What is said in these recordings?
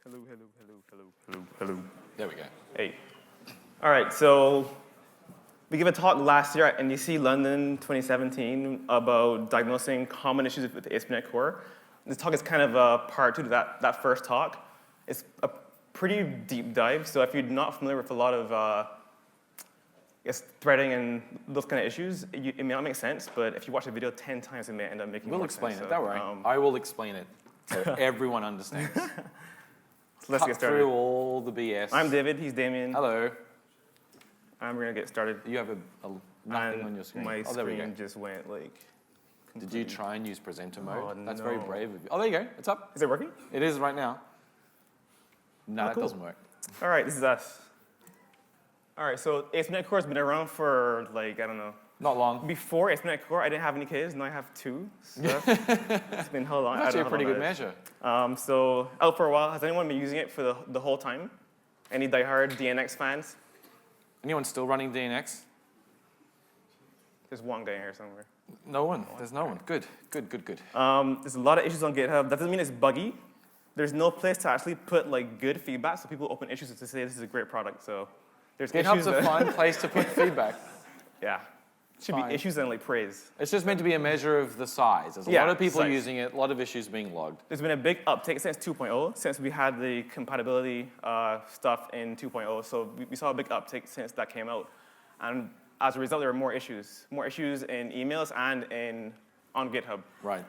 Hello, hello, hello, hello, hello, hello. There we go. Hey. All right, so we gave a talk last year at NDC London 2017 about diagnosing common issues with the ASP.NET Core. This talk is kind of a part two to that first talk. It's a pretty deep dive, so if you're not familiar with a lot of threading and those kind of issues, it may not make sense, but if you watch the video 10 times, it may end up making more sense. We'll explain it, don't worry. I will explain it so everyone understands. So let's get started. Through all the BS. I'm David, he's Damian. Hello. And we're gonna get started. You have nothing on your screen. My there we go. screen just went like... Did you try and use presenter mode? Oh, That's no. very brave of you. Oh, there you go. It's up. Is it working? It is right now. No, that cool. doesn't work. All right, this is us. All right, so ASP.NET Core has been around for like, I don't know. Not long. Before ASP.NET Core, I didn't have any kids. Now I have two. So it's been how long? That's actually a pretty good measure. So out for a while. Has anyone been using it for the whole time? Any diehard DNX fans? Anyone still running DNX? There's one guy here somewhere. No one. There's no one. Good. Good. There's a lot of issues on GitHub. That doesn't mean it's buggy. There's no place to actually put like good feedback, so people open issues to say this is a great product. So there's GitHub's issues a fun place to put feedback. Yeah. Should Fine. be issues and like praise. It's just meant to be a measure of the size. There's a lot of people using it, a lot of issues being logged. There's been a big uptake since 2.0, since we had the compatibility stuff in 2.0. So we saw a big uptake since that came out. And as a result, there were more issues in emails and on GitHub. Right.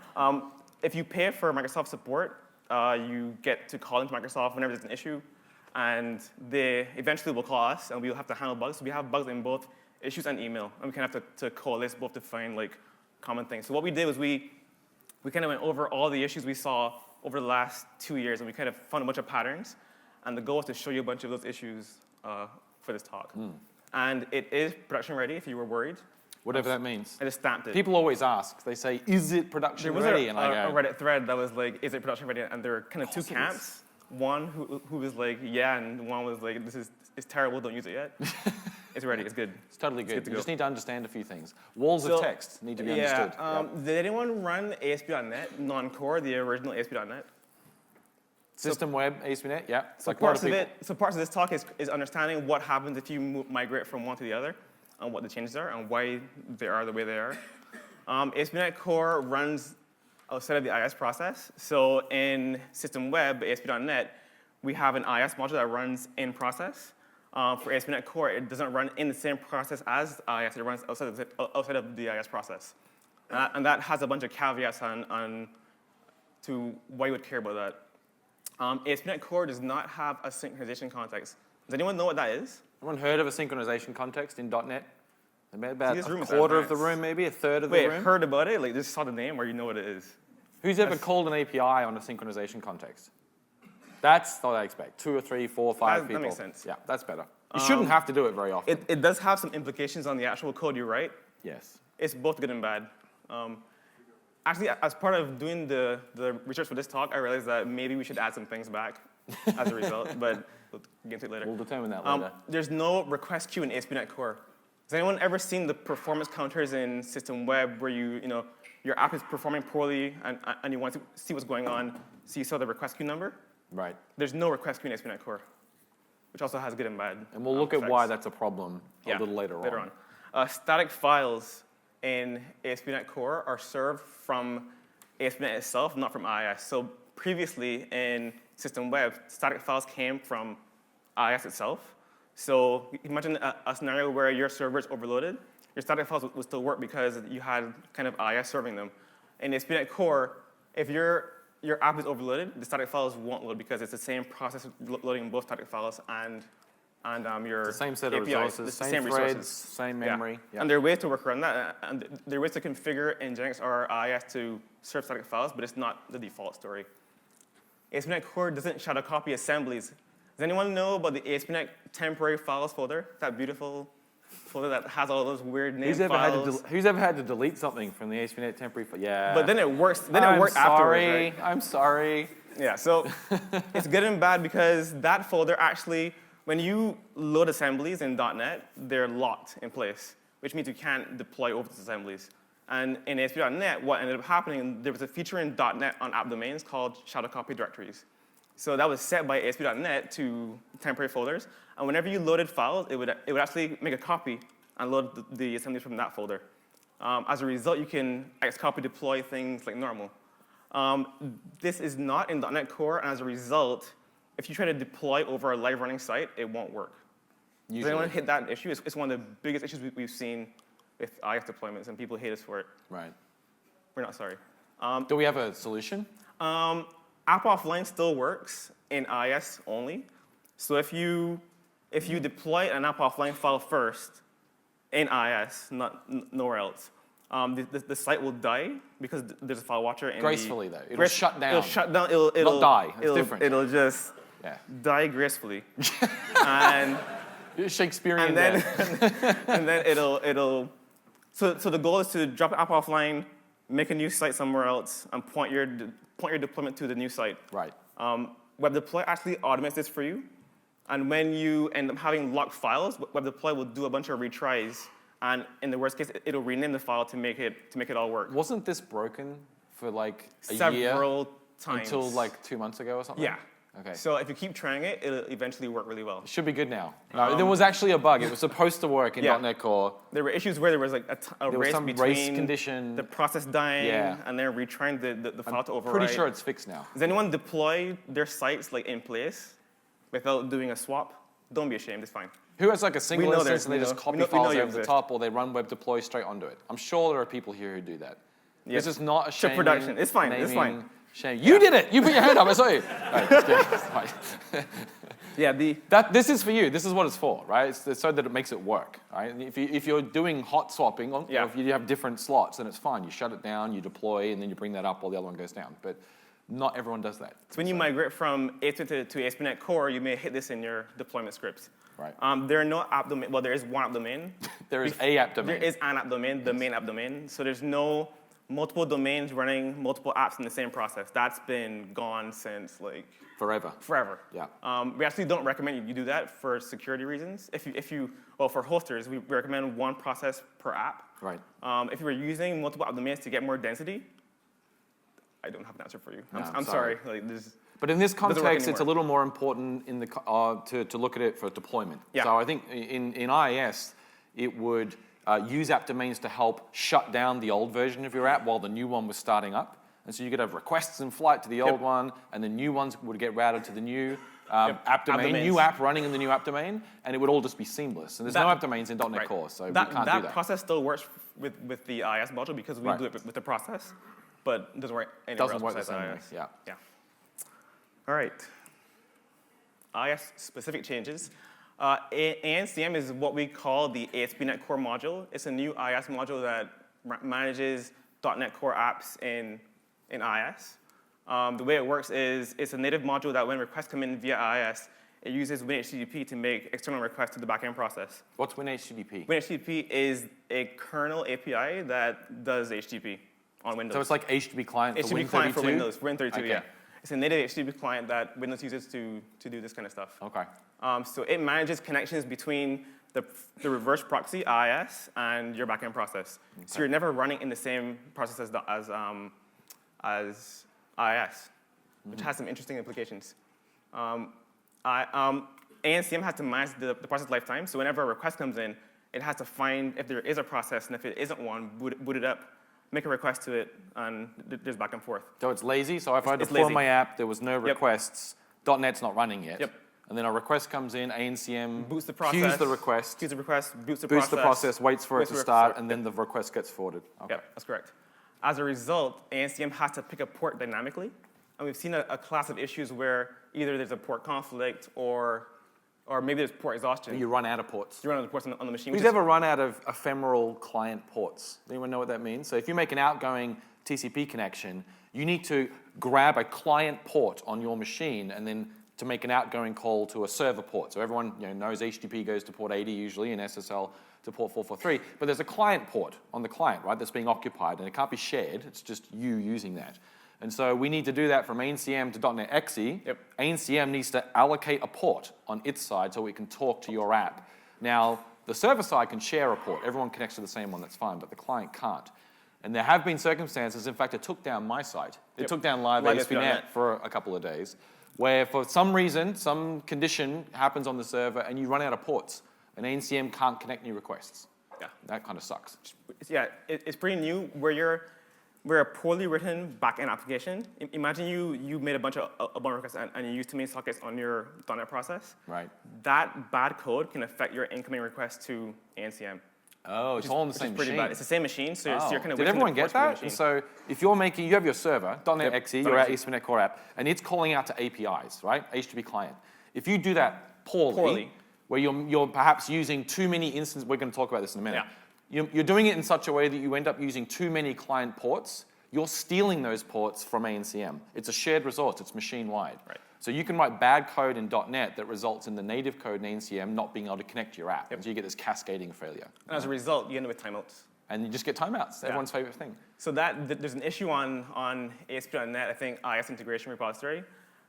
If you pay for Microsoft support, you get to call into Microsoft whenever there's an issue. And they eventually will call us, and we'll have to handle bugs. So we have bugs in both issues and email, and we kind of have to coalesce both to find like common things. So what we did was we kind of went over all the issues we saw over the last 2 years, and we kind of found a bunch of patterns. And the goal was to show you a bunch of those issues for this talk. And it is production ready if you were worried. Whatever that means. I just stamped it. People always ask. They say, "Is it production ready?" There was a Reddit thread that was like, "Is it production ready?" And there were kind of two camps. One who was like, "Yeah," and one was like, "It's terrible. Don't use it yet." It's ready. It's good. It's totally good. You just need to understand a few things. Walls of text need to be understood. Did anyone run ASP.NET non-core, the original ASP.NET? System web, ASP.NET, yeah. So parts of this talk is understanding what happens if you migrate from one to the other, and what the changes are, and why they are the way they are. ASP.NET Core runs outside of the IS process. So in system web, ASP.NET, we have an IS module that runs in process. For ASP.NET Core, it doesn't run in the same process as IS. It runs outside of the IS process. And that has a bunch of caveats on to why you would care about that. ASP.NET Core does not have a synchronization context. Does anyone know what that is? Anyone heard of a synchronization context in .NET? About a quarter of the room, maybe a third of the room. Wait, heard about it? Like just saw the name, or you know what it is? Who's ever called an API on a synchronization context? That's what I expect. 2 or 3, 4, 5 people. That makes sense. Yeah, that's better. You shouldn't have to do it very often. It does have some implications on the actual code you write. Yes. It's both good and bad. Actually, as part of doing the research for this talk, I realized that maybe we should add some things back as a result, but we'll get into it later. We'll determine that later. There's no request queue in ASP.NET Core. Has anyone ever seen the performance counters in system web where your app is performing poorly and you want to see what's going on, so you saw the request queue number? Right. There's no request queue in ASP.NET Core, which also has good and bad. And we'll look at why that's a problem a little later on. Static files in ASP.NET Core are served from ASP.NET itself, not from IIS. So previously in system web, static files came from IIS itself. So imagine a scenario where your server is overloaded. Your static files would still work because you had kind of IIS serving them. In ASP.NET Core, if your app is overloaded, the static files won't load because it's the same process loading both static files and your the same set of APIs, resources, the same threads, resources. same memory. Yeah. Yeah. And there are ways to work around that. And there are ways to configure Nginx or IIS to serve static files, but it's not the default story. ASP.NET Core doesn't shadow copy assemblies. Does anyone know about the ASP.NET temporary files folder? That beautiful folder that has all those weird name files. Who's ever had to delete something from the ASP.NET temporary file? Yeah. But then it works. Then it works afterwards, right? I'm sorry. Yeah. So it's good and bad because that folder actually, when you load assemblies in .NET, they're locked in place, which means you can't deploy over those assemblies. And in ASP.NET, what ended up happening, there was a feature in .NET on app domains called shadow copy directories. So that was set by ASP.NET to temporary folders. And whenever you loaded files, it would actually make a copy and load the assemblies from that folder. As a result, you can Xcopy deploy things like normal. This is not in .NET Core, and as a result, if you try to deploy over a live running site, it won't work. Does anyone hit that issue? It's one of the biggest issues we've seen with IS deployments, and people hate us for it. Right. We're not sorry. Do we have a solution? App offline still works in IS only. So if you deploy an app offline file first in IS, nowhere else, the site will die because there's a file watcher. Gracefully, though. It'll shut down. It'll shut down. It'll not die. It's different. It'll just die gracefully. and Shakespearean death. And then it'll. So the goal is to drop an app offline, make a new site somewhere else, and point your deployment to the new site. Right. Web deploy actually automates this for you. And when you end up having locked files, Web deploy will do a bunch of retries. And in the worst case, it'll rename the file to make it all work. Wasn't this broken for like a year? Several times. Until like 2 months ago or something? Yeah. Okay. So if you keep trying it, it'll eventually work really well. It should be good now. No, there was actually a bug. It was supposed to work in .NET Core. There were issues where there was like a race some between race condition. The process dying and then retrying the file to override. Pretty sure it's fixed now. Does anyone deploy their sites like in place without doing a swap? Don't be ashamed. It's fine. Who has like a single instance and they just copy files over the exist. top, or they run web deploy straight onto it? I'm sure there are people here who do that. Yes. This is not a shame. To production. It's fine. It's fine. Shame. You did it. You put your hand up. I saw you. Right, it's fine. This is for you. This is what it's for, right? It's so that it makes it work, right? And if you're doing hot swapping, or if you have different slots, then it's fine. You shut it down, you deploy, and then you bring that up while the other one goes down. But not everyone does that. So when you migrate from ASP.NET to ASP.NET Core, you may hit this in your deployment scripts. Right. There are no app domain. Well, there is one app domain. There is a app domain. There is an app domain, the main app domain. So there's no multiple domains running multiple apps in the same process. That's been gone since like forever. Yeah. We actually don't recommend you do that for security reasons. Well, for hosters, we recommend one process per app. Right. If you were using multiple app domains to get more density, I don't have an answer for you. I'm sorry. But in this context, it's a little more important in the to look at it for deployment. Yeah. So I think in IIS, it would use app domains to help shut down the old version of your app while the new one was starting up. And so you could have requests in flight to the old one, and the new ones would get routed to the new app domain, new app running in the new app domain, and it would all just be seamless. And there's no app domains in .NET Core, so we can't do that. That process still works with the IIS module because we do it with the process, but it doesn't work anywhere else besides IIS. Yeah. All right. IIS-specific changes. ASNM is what we call the ASP.NET Core module. It's a new IIS module that manages .NET Core apps in IIS. The way it works is it's a native module that when requests come in via IIS, it uses WinHTTP to make external requests to the backend process. What's WinHTTP? WinHTTP is a kernel API that does HTTP on Windows. So it's like HTTP client for HTTP client for Windows, Win32, okay. Yeah. It's a native HTTP client that Windows uses to do this kind of stuff. Okay. So it manages connections between the reverse proxy, IIS, and your backend process. Okay. So you're never running in the same process as IIS, which has some interesting implications. ASNM has to manage the process lifetime. So whenever a request comes in, it has to find if there is a process, and if it isn't one, boot it up, make a request to it, and there's back and forth. So it's lazy. So if I deploy my app, there was no requests, .NET's not running yet. Yep. And then a request comes in, ASNM boots the process, queues the request, boots the process, waits for it to start, and then the request gets forwarded. Okay. Yep, that's correct. As a result, ASNM has to pick a port dynamically. And we've seen a class of issues where either there's a port conflict or maybe there's port exhaustion. You run out of ports. You run out of ports on the machine. Who's ever run out of ephemeral client ports? Anyone know what that means? So if you make an outgoing TCP connection, you need to grab a client port on your machine and then to make an outgoing call to a server port. So everyone knows HTTP goes to port 80 usually, and SSL to port 443. But there's a client port on the client, right, that's being occupied, and it can't be shared. It's just you using that. And so we need to do that from ASNM to .NET .exe. Yep. ASNM needs to allocate a port on its side so we can talk to your app. Now, the server side can share a port. Everyone connects to the same one, that's fine, but the client can't. And there have been circumstances, in fact, it took down my site. It took down live ASP.NET for a couple of days, where for some reason, some condition happens on the server and you run out of ports, and ANCM can't connect new requests. Yeah. That kind of sucks. Yeah, it's pretty new where we're a poorly written backend application. Imagine you made a bunch of requests and you used too many sockets on your .NET process. Right. That bad code can affect your incoming request to ANCM. Oh, it's all on the same machine. Bad. It's the same machine, so you're kind of. Did everyone get that? So if you're you have your server, .NET Yep. XE, your ASP.NET Core app, and it's calling out to APIs, right? HTTP client. If you do that poorly. Where you're perhaps using too many instances, we're going to talk about this in a minute. Yeah. You're doing it in such a way that you end up using too many client ports. You're stealing those ports from ANCM. It's a shared resource. It's machine-wide. Right. So you can write bad code in .NET that results in the native code in ANCM not being able to connect to your app. Yep. So you get this cascading failure. And as a result, you end up with timeouts. And you just get timeouts. Everyone's favorite thing. So there's an issue on ASP.NET, I think, IS integration repository.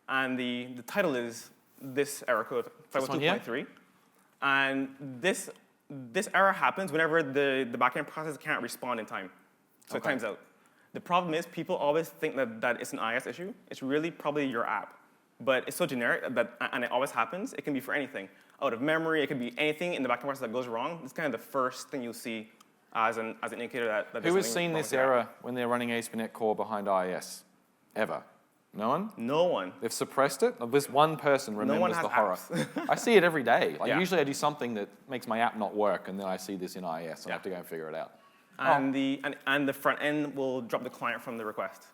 And the title is this error code, 502.3. And this error happens whenever the backend process can't respond in time. So it times out. The problem is people always think that it's an IS issue. It's really probably your app. But it's so generic and it always happens. It can be for anything. Out of memory, it can be anything in the backend process that goes wrong. It's kind of the first thing you'll see as an indicator that Who has seen this error when they're running ASP.NET Core behind IIS? Ever? No one? No one. They've suppressed it? This one person remembers the horror. I see it every day. Usually I do something that makes my app not work, and then I see this in IIS, and I have to go and figure it out. And the front end will drop the client from the request.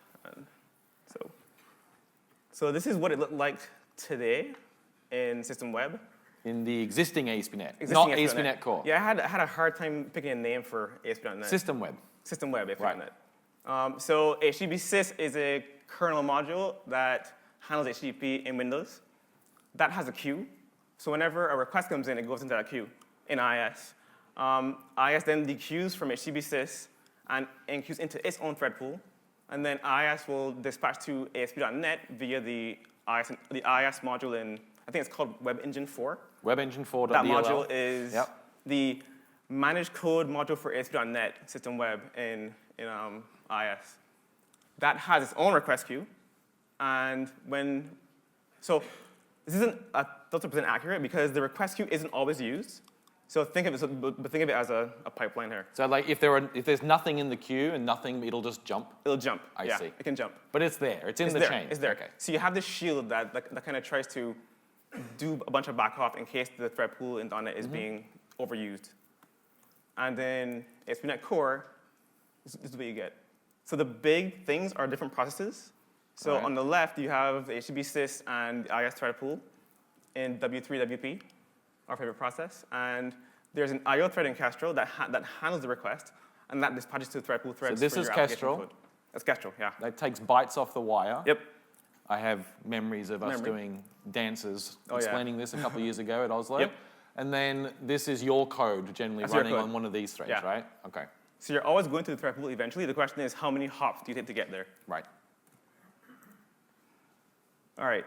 So this is what it looked like today in System Web. In the existing ASP.NET, not ASP.NET Core. Yeah, I had a hard time picking a name for ASP.NET. System Web. System Web, ASP.NET. So HTTP/sys is a kernel module that handles HTTP in Windows. That has a queue. So whenever a request comes in, it goes into that queue in IIS. IIS then dequeues from HTTP/sys and queues into its own thread pool. And then IIS will dispatch to ASP.NET via the IIS module in, I think it's called Web Engine 4. Web Engine 4.dll. That module is the managed code module for ASP.NET System Web in IIS. That has its own request queue. And so this isn't 1,000% accurate because the request queue isn't always used. So think of it as a pipeline here. So like if there's nothing in the queue and nothing, it'll just jump? It'll jump. I see. It can jump. But it's there. It's in the chain. It's there. Okay. So you have this shield that kind of tries to do a bunch of backoff in case the thread pool in .NET is being overused. And then ASP.NET Core, this is what you get. So the big things are different processes. So on the left, you have HTTP/sys and IIS thread pool in W3 WP, our favorite process. And there's an IO thread in Kestrel that handles the request, and that dispatches to thread pool threads. So this is Kestrel? Code. That's Kestrel, yeah. That takes bytes off the wire. Yep. I have memories of us doing dances, explaining this a couple of years ago at Oslo. Yep. And then this is your code generally running on one of these threads, right? Okay. So you're always going to the thread pool eventually. The question is, how many hops do you take to get there? Right. All right.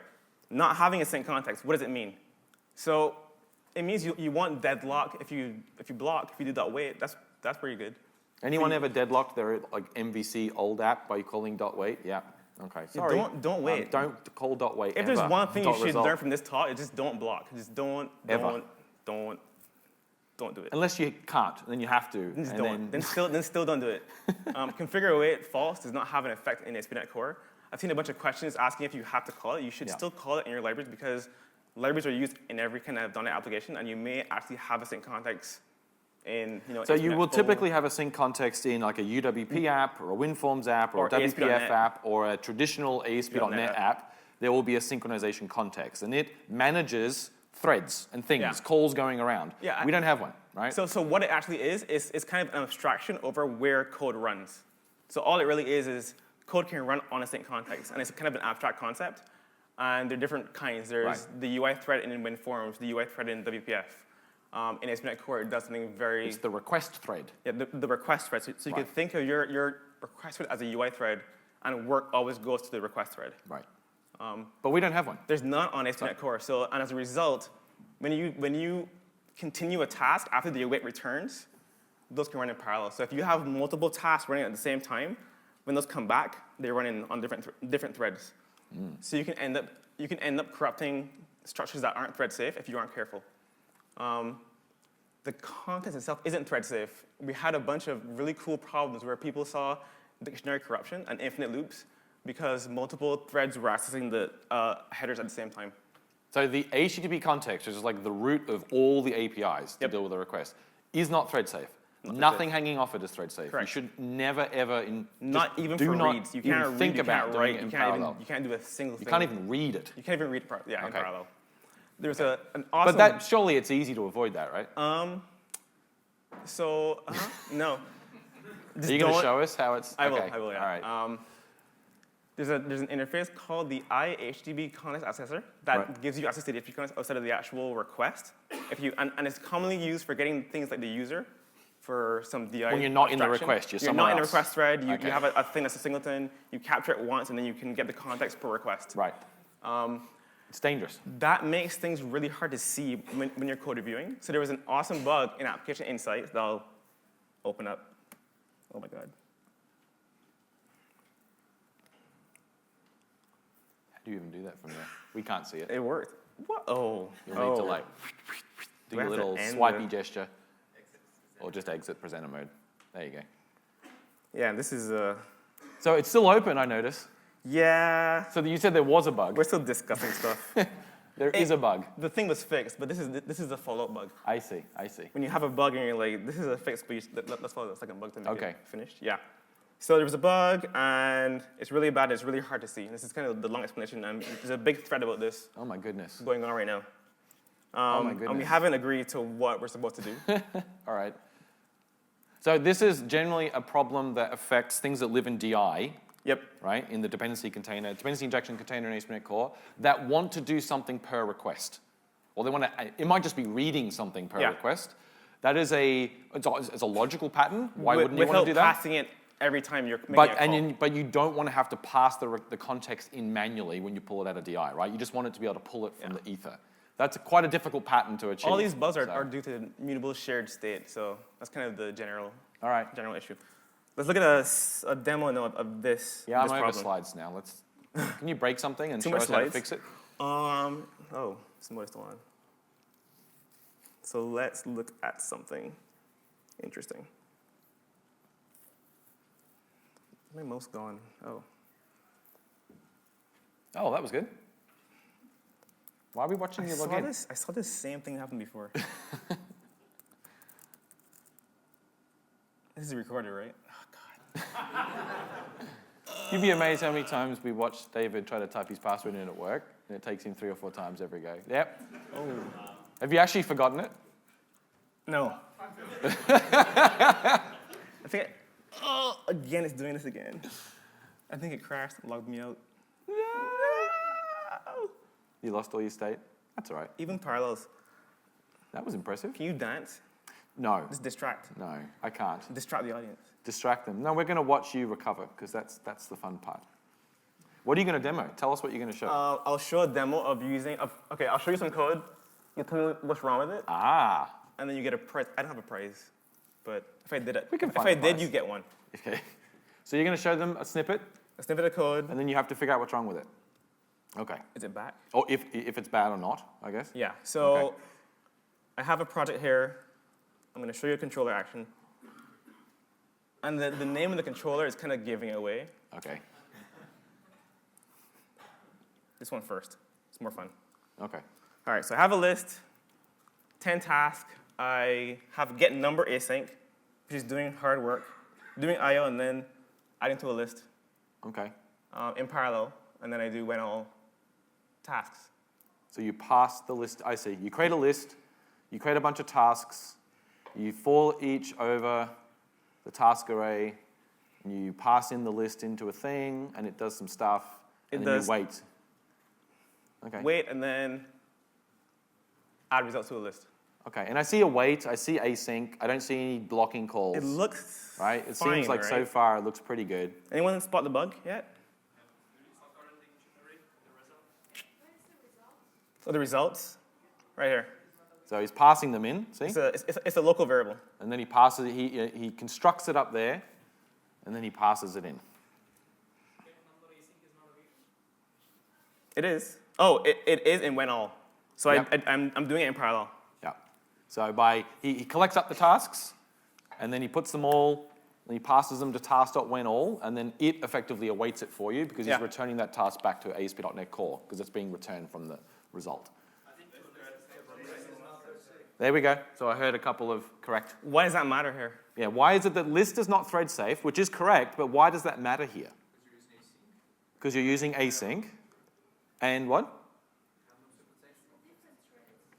Not having a sync context, what does it mean? So it means you want deadlock if you do .wait, that's pretty good. Anyone ever deadlocked their like MVC old app by calling .wait? Yeah. Okay. Sorry. Don't wait. Don't call .wait. If there's one thing you should learn from this talk, it's just don't block. Just don't do it. Unless you can't, then you have to. Then still don't do it. Configure await false does not have an effect in ASP.NET Core. I've seen a bunch of questions asking if you have to call it. You should still call it in your libraries because libraries are used in every kind of .NET application, and you may actually have a sync context in So you will typically have a sync context in like a UWP app or a WinForms app or a WPF app or a traditional ASP.NET app. There will be a synchronization context, and it manages threads and things, calls going around. Yeah, we don't have one, right? So what it actually is kind of an abstraction over where code runs. So all it really is code can run on a sync context, and it's kind of an abstract concept. And there are different kinds. There's the UI thread in WinForms, the UI thread in WPF. In ASP.NET Core, it does something very... It's the request thread. Yeah, the request thread. So you can think of your request thread as a UI thread, and work always goes to the request thread. Right. But we don't have one. There's none on ASP.NET Core. And as a result, when you continue a task after the await returns, those can run in parallel. So if you have multiple tasks running at the same time, when those come back, they run on different threads. So you can end up corrupting structures that aren't thread safe if you aren't careful. The context itself isn't thread safe. We had a bunch of really cool problems where people saw dictionary corruption and infinite loops because multiple threads were accessing the headers at the same time. So the HTTP context, which is like the root of all the APIs to deal with a request, is not thread safe. Nothing hanging off it is thread safe. Correct. You should never ever not even for reads. You can't read. Think You about can't doing write. it in You can't parallel. you can't do a single thing. You can't even read it. You can't even read in Okay. parallel. There's an awesome. But that surely it's easy to avoid that, right? So no. Are you going to show us how it's? I will. Okay. I will. Yeah. All right. There's an interface called the iHTTP context accessor that gives you access to the HTTP context outside of the actual request. And it's commonly used for getting things like the user for some DI. When you're not in the abstraction. request, you're not somewhere in the else. request thread. You Okay. have a thing that's a singleton. You capture it once, and then you can get the context per request. Right. It's dangerous. That makes things really hard to see when you're code reviewing. So there was an awesome bug in Application Insights that I'll open up. Oh my God. How do you even do that from there? We can't see it. It worked. What? Oh. You'll need to like do we a have to little end swipey the- gesture, or just exit presenter mode. There you go. Yeah, this is So it's still open, I notice. yeah. So you said there was a bug. We're still discussing stuff. There is a bug. The thing was fixed, but this is the follow-up bug. I see. I see. When you have a bug and you're like, this is a fix, but let's follow the second bug to make Okay. it finished. Yeah. So there was a bug, and it's really bad. It's really hard to see. And this is kind of the long explanation. And there's a big thread about this Oh my goodness. going on right now. Oh my And we goodness. haven't agreed to what we're supposed to do. All right. So this is generally a problem that affects things that live in DI, Yep. right, in the dependency container, dependency injection container in ASP.NET Core, that want to do something per request. Or they want to, it might just be reading something per request. That is it's a logical pattern. Why wouldn't you want to do that? Without passing it every time you're making a call. But you don't want to have to pass the context in manually when you pull it out of DI, right? You just want it to be able to pull it from the ether. That's quite a difficult pattern to achieve. All these bugs are due to mutable shared state, so that's kind of the general issue. Let's look at a demo now of this. Yeah, this I'm over problem. slides now. Can you break something and Too show much us how to slides? fix it? Oh, somebody's still on. So let's look at something interesting. My mouse gone. Oh. Oh, that was good. Why are we watching you log in? I saw this same thing happen before. This is recorded, right? Oh, God. You'd be amazed how many times we watch David try to type his password in at work, and it takes him 3 or 4 times every go. Yep. Oh. Have you actually forgotten it? No. I think, again, it's doing this again. I think it crashed and logged me out. No. You lost all your state? That's all right. Even parallels. That was impressive. Can you dance? No. Just distract. No, I can't. Distract the audience. Distract them. No, we're going to watch you recover, because that's the fun part. What are you going to demo? Tell us what you're going to show. I'll show a demo of using, okay, I'll show you some code. You tell me what's wrong with it, Ah. and then you get a prize. I don't have a prize, but if I did it, We can if find I a did, prize. you get one. Okay. So you're going to show them a snippet, A snippet of code. and then you have to figure out what's wrong with it. Okay. Is it back? Or if it's bad or not, I guess. Yeah, so Okay. I have a project here. I'm going to show you a controller action. And the name of the controller is kind of giving it away. Okay. This one first. It's more fun. Okay. All right, so I have a list, 10 tasks. I have get number async, which is doing hard work, doing IO, and then adding to a list Okay. in parallel. And then I do when all tasks. So you pass the list. I see. You create a list. You create a bunch of tasks. You for each over the task array. And you pass in the list into a thing, and it does some stuff. And then you wait. Okay. Wait, and then add results to a list. Okay. And I see a wait. I see async. I don't see any blocking calls. It looks right. It fine, seems like so right? far it looks pretty good. Anyone spot the bug yet? So the results, right here. So he's passing them in. See. It's a local variable. And then he passes. He constructs it up there, and then he passes it in. It is. Oh, it is in when all. So Yep. I'm doing it in parallel. Yeah. So he collects up the tasks, and then he puts them all, and he passes them to task.whenAll, and then it effectively awaits it for you because he's returning that task back to ASP.NET Core because it's being returned from the result. There we go. So I heard a couple of correct. Why does that matter here? Yeah, why is it that list is not thread safe, which is correct, but why does that matter here? Because you're using async. And what?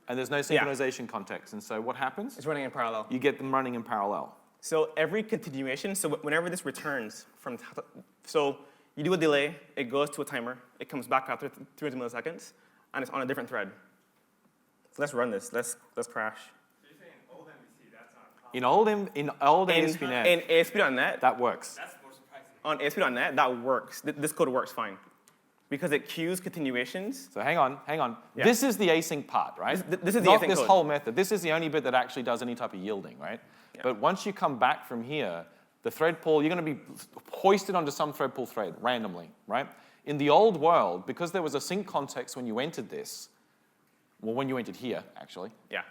And there's no synchronization context. And so what happens? It's running in parallel. You get them running in parallel. So every continuation, so whenever this returns so you do a delay, it goes to a timer, it comes back after 300 milliseconds, and it's on a different thread. So let's run this. Let's crash. In old ASP.NET, in ASP.NET, that works. That's more surprising. on ASP.NET, that works. This code works fine. Because it queues continuations. So hang on. Yeah. This is the async part, right? This is the Not async this code. whole method. This is the only bit that actually does any type of yielding, right? Yeah. But once you come back from here, the thread pool, you're going to be hoisted onto some thread pool thread randomly, right? In the old world, because there was a sync context when you entered this, well, when you entered here, actually. Yeah.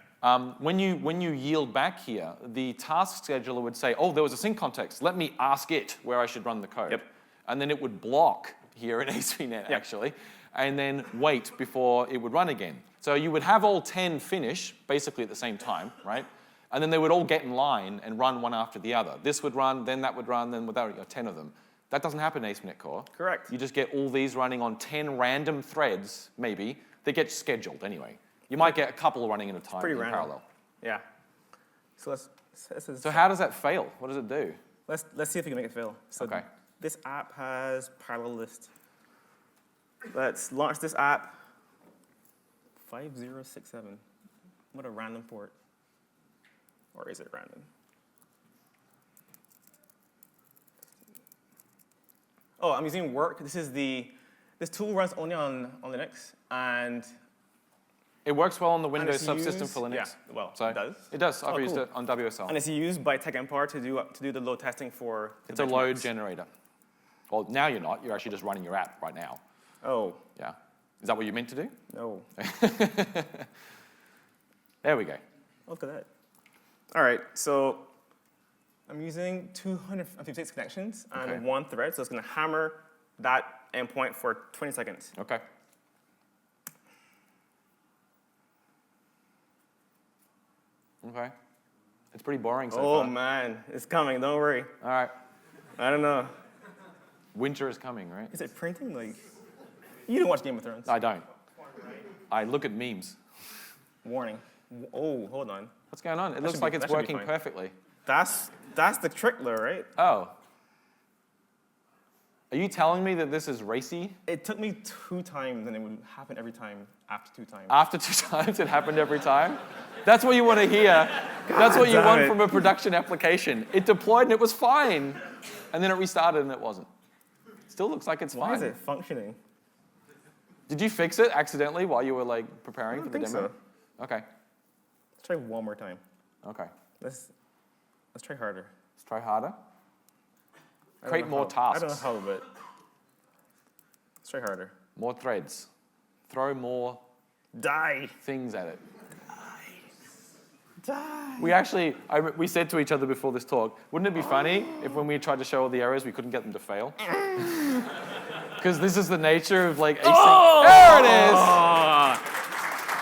When you yield back here, the task scheduler would say, oh, there was a sync context. Let me ask it where I should run the code. Yep. And then it would block here in ASP.NET, actually, and then wait before it would run again. So you would have all 10 finish, basically at the same time, right? And then they would all get in line and run one after the other. This would run, then that would run, then without 10 of them. That doesn't happen in ASP.NET Core. Correct. You just get all these running on 10 random threads, maybe, that get scheduled anyway. You might get a couple running at a time in parallel. Yeah. So So how does that fail? What does it do? let's see if we can make it fail. So Okay. this app has parallel list. Let's launch this app. 5067. What a random port. Or is it random? Oh, I'm using work. This tool runs only on Linux, and It works well on the Windows it's subsystem used- for Linux. yeah, well, So it does. It does. I've Oh, used cool. it on WSL. and it's used by TechEmpire to do the load testing for the It's a load benchmarks. generator. Well, now you're not. You're actually just running your app right now. Oh, Yeah. Is that what you meant to do? no. There we go. Look at that. All right, so I'm using 256 connections and Okay. one thread, so it's going to hammer that endpoint for 20 seconds. Okay. Okay. It's pretty boring so Oh, far. man, it's coming. Don't worry. All right. I don't know. Winter is coming, right? Is it printing? Like, you don't watch Game of Thrones. I don't. I look at memes. Warning. Oh, hold on. What's going on? It looks should like be- it's that should be working fine. perfectly. That's the trick, though, right? Oh. Are you telling me that this is racy? It took me 2 times, and it would happen every time after 2 times. After 2 times, it happened every time? That's what you want to hear. That's what you damn want it. from a production application. It deployed and it was fine. And then it restarted and it wasn't. Still looks like it's Why fine. is it functioning? Did you fix it accidentally while you were like preparing I for don't the think demo? so. Okay. Let's try one more time. Okay. Let's try harder. Let's try harder. I don't Create know more how. tasks. I don't know how, but let's try harder. More threads. Throw more Die. things at it. Die. We actually, we said to each other before this talk, wouldn't it be funny if when we tried to show all the errors, we couldn't get them to fail? Because this is the nature of like async. Oh! There it is!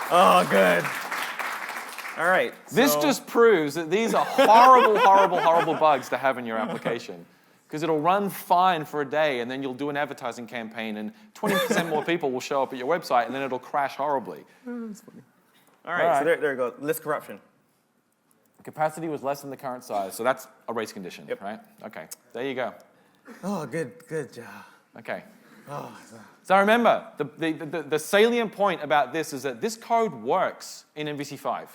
Oh, good. All right. This so- just proves that these are horrible, horrible, horrible bugs to have in your application. Because it'll run fine for a day, and then you'll do an advertising campaign, and 20% more people will show up at your website, and then it'll crash horribly. All right. All right. So there you go. List corruption. Capacity was less than the current size, so that's a race condition, Yep. right? Okay, there you go. Oh, good job. Okay. Oh, So remember, the salient point about this is that this code works in MVC5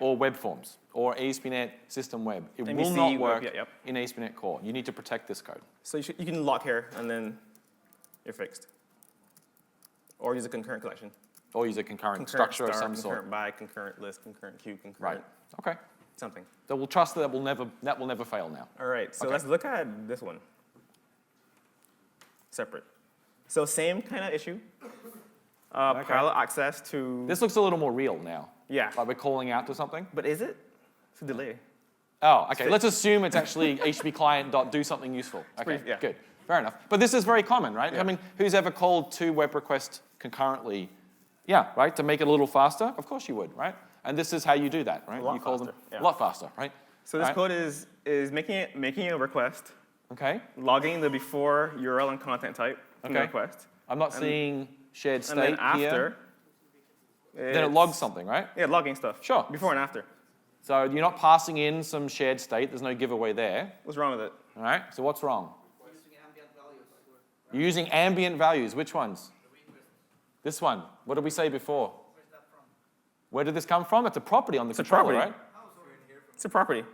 or web forms or ASP.NET System Web. It will MVC not web, work yeah, yep. in ASP.NET Core. You need to protect this code. so you can lock here, and then you're fixed. Or use a concurrent collection. Or use a concurrent Concurrent structure of star, some sort. concurrent by, concurrent list, concurrent queue, concurrent Right. Okay. something. So we'll trust that will never fail now. All right, so Okay. let's look at this one. Separate. So same kind of issue. parallel access to. This looks a little more real now. Yeah. Like we're calling out to something. But is it? It's a delay. Oh, okay. Let's assume it's actually HTTP client dot do something useful. Okay, pretty- yeah. good. Fair enough. But this is very common, right? Yeah. I mean, who's ever called 2 web requests concurrently? Yeah, right? To make it a little faster? Of course you would, right? And this is how you do that, right? A lot you call faster, them yeah. a lot faster, right? So this Right. code is making a request, Okay. logging the before URL and content type from the Okay. request. I'm not seeing shared And state then after, here. Then it logs something, right? Yeah, logging stuff. Sure. Before and after. So you're not passing in some shared state. There's no giveaway there. What's wrong with it? All right. So what's wrong? Using ambient values. You're using ambient values. Which ones? This one. What did we say before? Where's that from? Where did this come from? It's a property on the a controller, property. right? It's a property.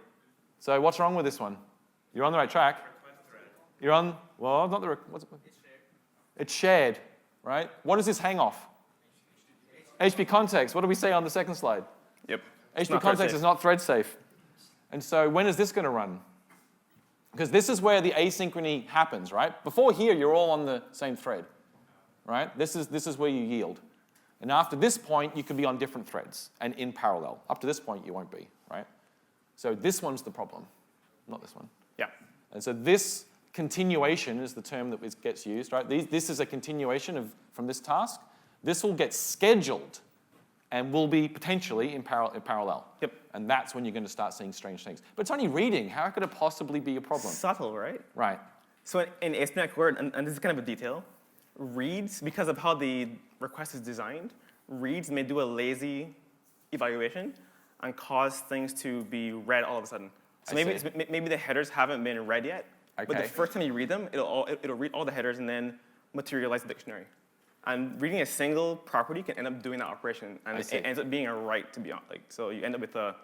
So what's wrong with this one? You're on the right track. You're on, well, not the, what's it? It's shared, right? What does this hang off? HTTP context. What do we say on the second slide? Yep. HTTP context is not thread safe. And so when is this going to run? Because this is where the asynchrony happens, right? Before here, you're all on the same thread, right? This is where you yield. And after this point, you could be on different threads and in parallel. Up to this point, you won't be, right? So this one's the problem, not this one. Yeah. And so this continuation is the term that gets used, right? This is a continuation from this task. This will get scheduled and will be potentially in parallel. Yep. And that's when you're going to start seeing strange things. But it's only reading. How could it possibly be a problem? Subtle, right? Right. So in ASP.NET Core, and this is kind of a detail, reads, because of how the request is designed, reads may do a lazy evaluation and cause things to be read all of a sudden. So maybe the headers haven't been read yet, but the Okay. first time you read them, it'll read all the headers and then materialize the dictionary. And reading a single property can end up doing that operation, and it ends up being a write to be on. So you end up with a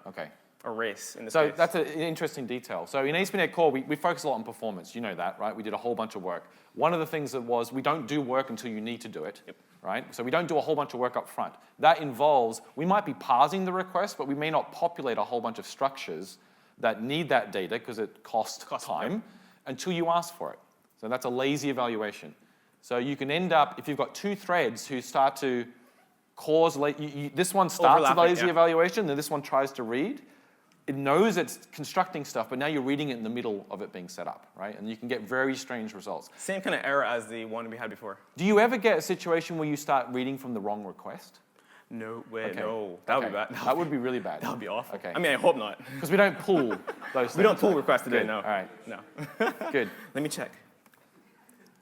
race in this So case. that's an interesting detail. So in ASP.NET Core, we focus a lot on performance. You know that, right? We did a whole bunch of work. One of the things that was we don't do work until you need to do it, right? So we don't do a whole bunch of work up front. That involves, we might be parsing the request, but we may not populate a whole bunch of structures that need that data because it costs time until you ask for it. So that's a lazy evaluation. So you can end up, if you've got 2 threads who start to cause, this one starts with lazy evaluation, then this one tries to read. It knows it's constructing stuff, but now you're reading it in the middle of it being set up, right? And you can get very strange results. Same kind of error as the one we had before. Do you ever get a situation where you start reading from the wrong request? No way, Okay. no. That would be bad. That would be really bad. That would be awful. Okay. I mean, I hope not. Because we don't pull those things. We don't pull requests today, Good. no. All right. No. Good. Let me check.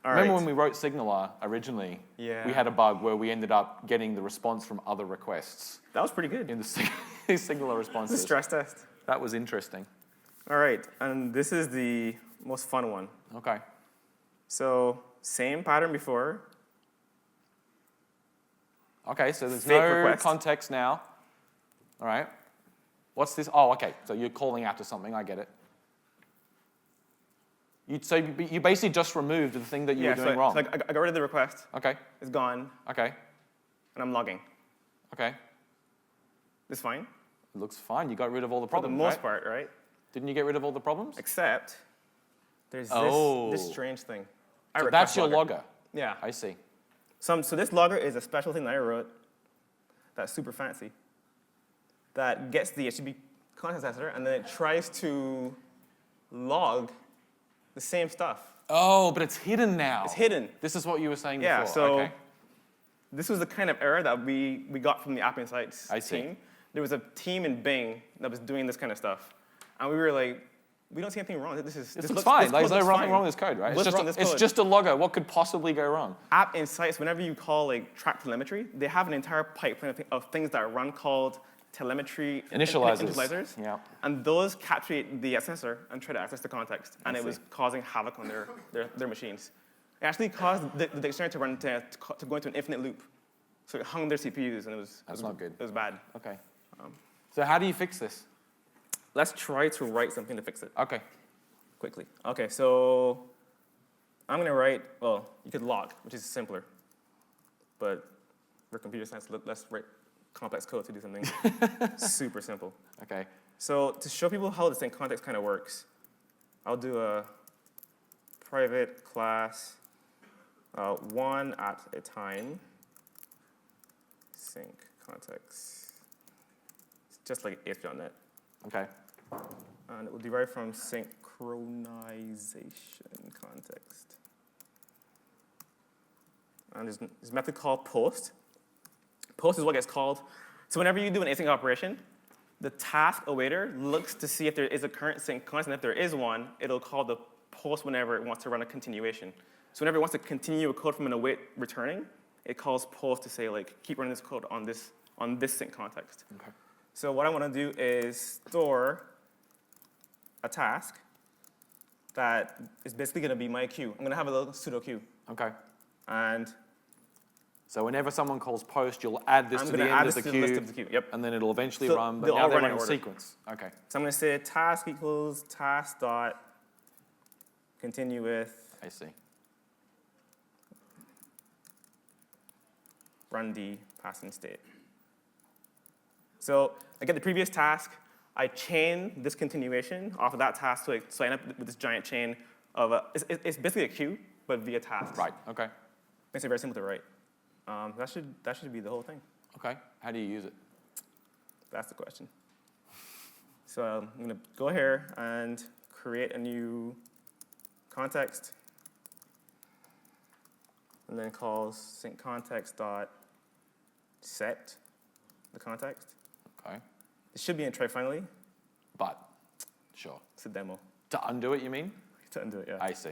All Remember right. when we wrote Signaler originally? Yeah. We had a bug where we ended up getting the response from other requests That was pretty good. in the Signaler This is responses. a stress test. That was interesting. All right, and this is the most fun one. Okay. So same pattern before. Okay, so there's Fake no request. context now. All right. What's this? Oh, okay. So you're calling out to something. I get it. So you basically just removed the thing that you were doing wrong. So I got rid of the request. Okay. It's gone, Okay. and I'm logging. Okay. It's fine It looks fine. You got rid of all the for the problems, most right? part, right? Didn't you get rid of all the problems? Except there's Oh. this strange thing. So that's your logger. Yeah. I see. So this logger is a special thing that I wrote that's super fancy that gets the HTTP content accessor, and then it tries to log the same stuff. Oh, but it's hidden now. It's hidden. This is what you were saying Yeah, before. so Okay. this was the kind of error that we got from the App Insights I see. team. There was a team in Bing that was doing this kind of stuff. And we were like, we don't see anything wrong. This looks fine. this There's code no looks nothing fine. wrong with this code, right? What's It's wrong with this it's code? just a logger. What could possibly go wrong? App Insights, whenever you call like track telemetry, they have an entire pipeline of things that run called telemetry Initializers. Yeah. And those capture the accessor and try to access the context. And it was causing havoc on their machines. It actually caused the dictionary to run to go into an infinite loop. So it hung their CPUs, and That's not good. It was bad. Okay. So how do you fix this? Let's try to write something to fix it Okay. quickly. Okay, so I'm going to write, well, you could log, which is simpler. But for computer science, let's write complex code to do something super simple. Okay. So to show people how this in context kind of works, I'll do a private class one at a time sync context. It's just like ASP.NET. Okay. And it will derive from synchronization context. And there's a method called post. Post is what gets called. So whenever you do an async operation, the task awaiter looks to see if there is a current sync context, and if there is one, it'll call the post whenever it wants to run a continuation. So whenever it wants to continue a code from an await returning, it calls post to say, like, keep running this code on this sync context. Okay. So what I want to do is store a task that is basically going to be my queue. I'm going to have a little pseudo queue. Okay. And so whenever someone calls post, you'll add this to the end of the queue. list of the queue. Yep. And then it'll eventually So run, but they'll now all they're run in in order. sequence. Okay. So I'm going to say task equals task dot continue with I see. run d passing state. So I get the previous task. I chain this continuation off of that task, so I end up with this giant chain of it's basically a queue, but via tasks. Right. Okay. Makes it very simple to write. That should be the whole thing. Okay. How do you use it? That's the question. So I'm going to go here and create a new context, and then call sync context dot set the context. Okay. It should be in try finally. But, sure. It's a demo. To undo it, you mean? To undo it, yeah. I see.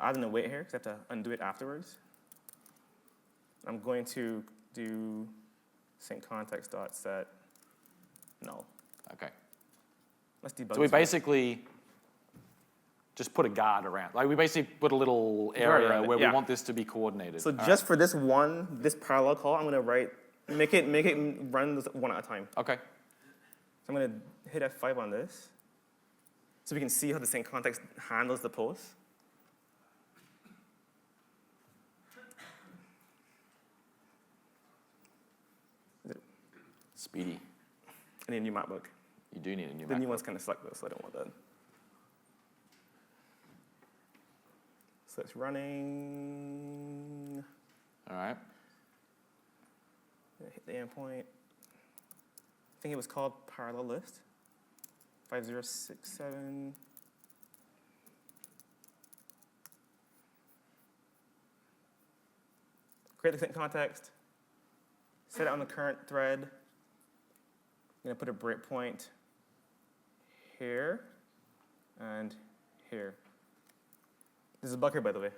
Add an await here because I have to undo it afterwards. I'm going to do sync context dot set null. Okay. Let's debug. So we this one. basically just put a guard around. Like we basically put a little area around it, where we yeah. want this to be coordinated. So All just for this parallel call, I'm going to make it run this one at a time. right. Okay. So I'm going to hit F5 on this, so we can see how the sync context handles the post. Speedy. I need a new MacBook. You do need a new The MacBook. new one's kind of stuck though, so I don't want that. So it's running. All right. Hit the endpoint. I think it was called parallel list. 5067. Create the sync context. Set it on the current thread. I'm going to put a breakpoint here and here. There's a bug here, by the way.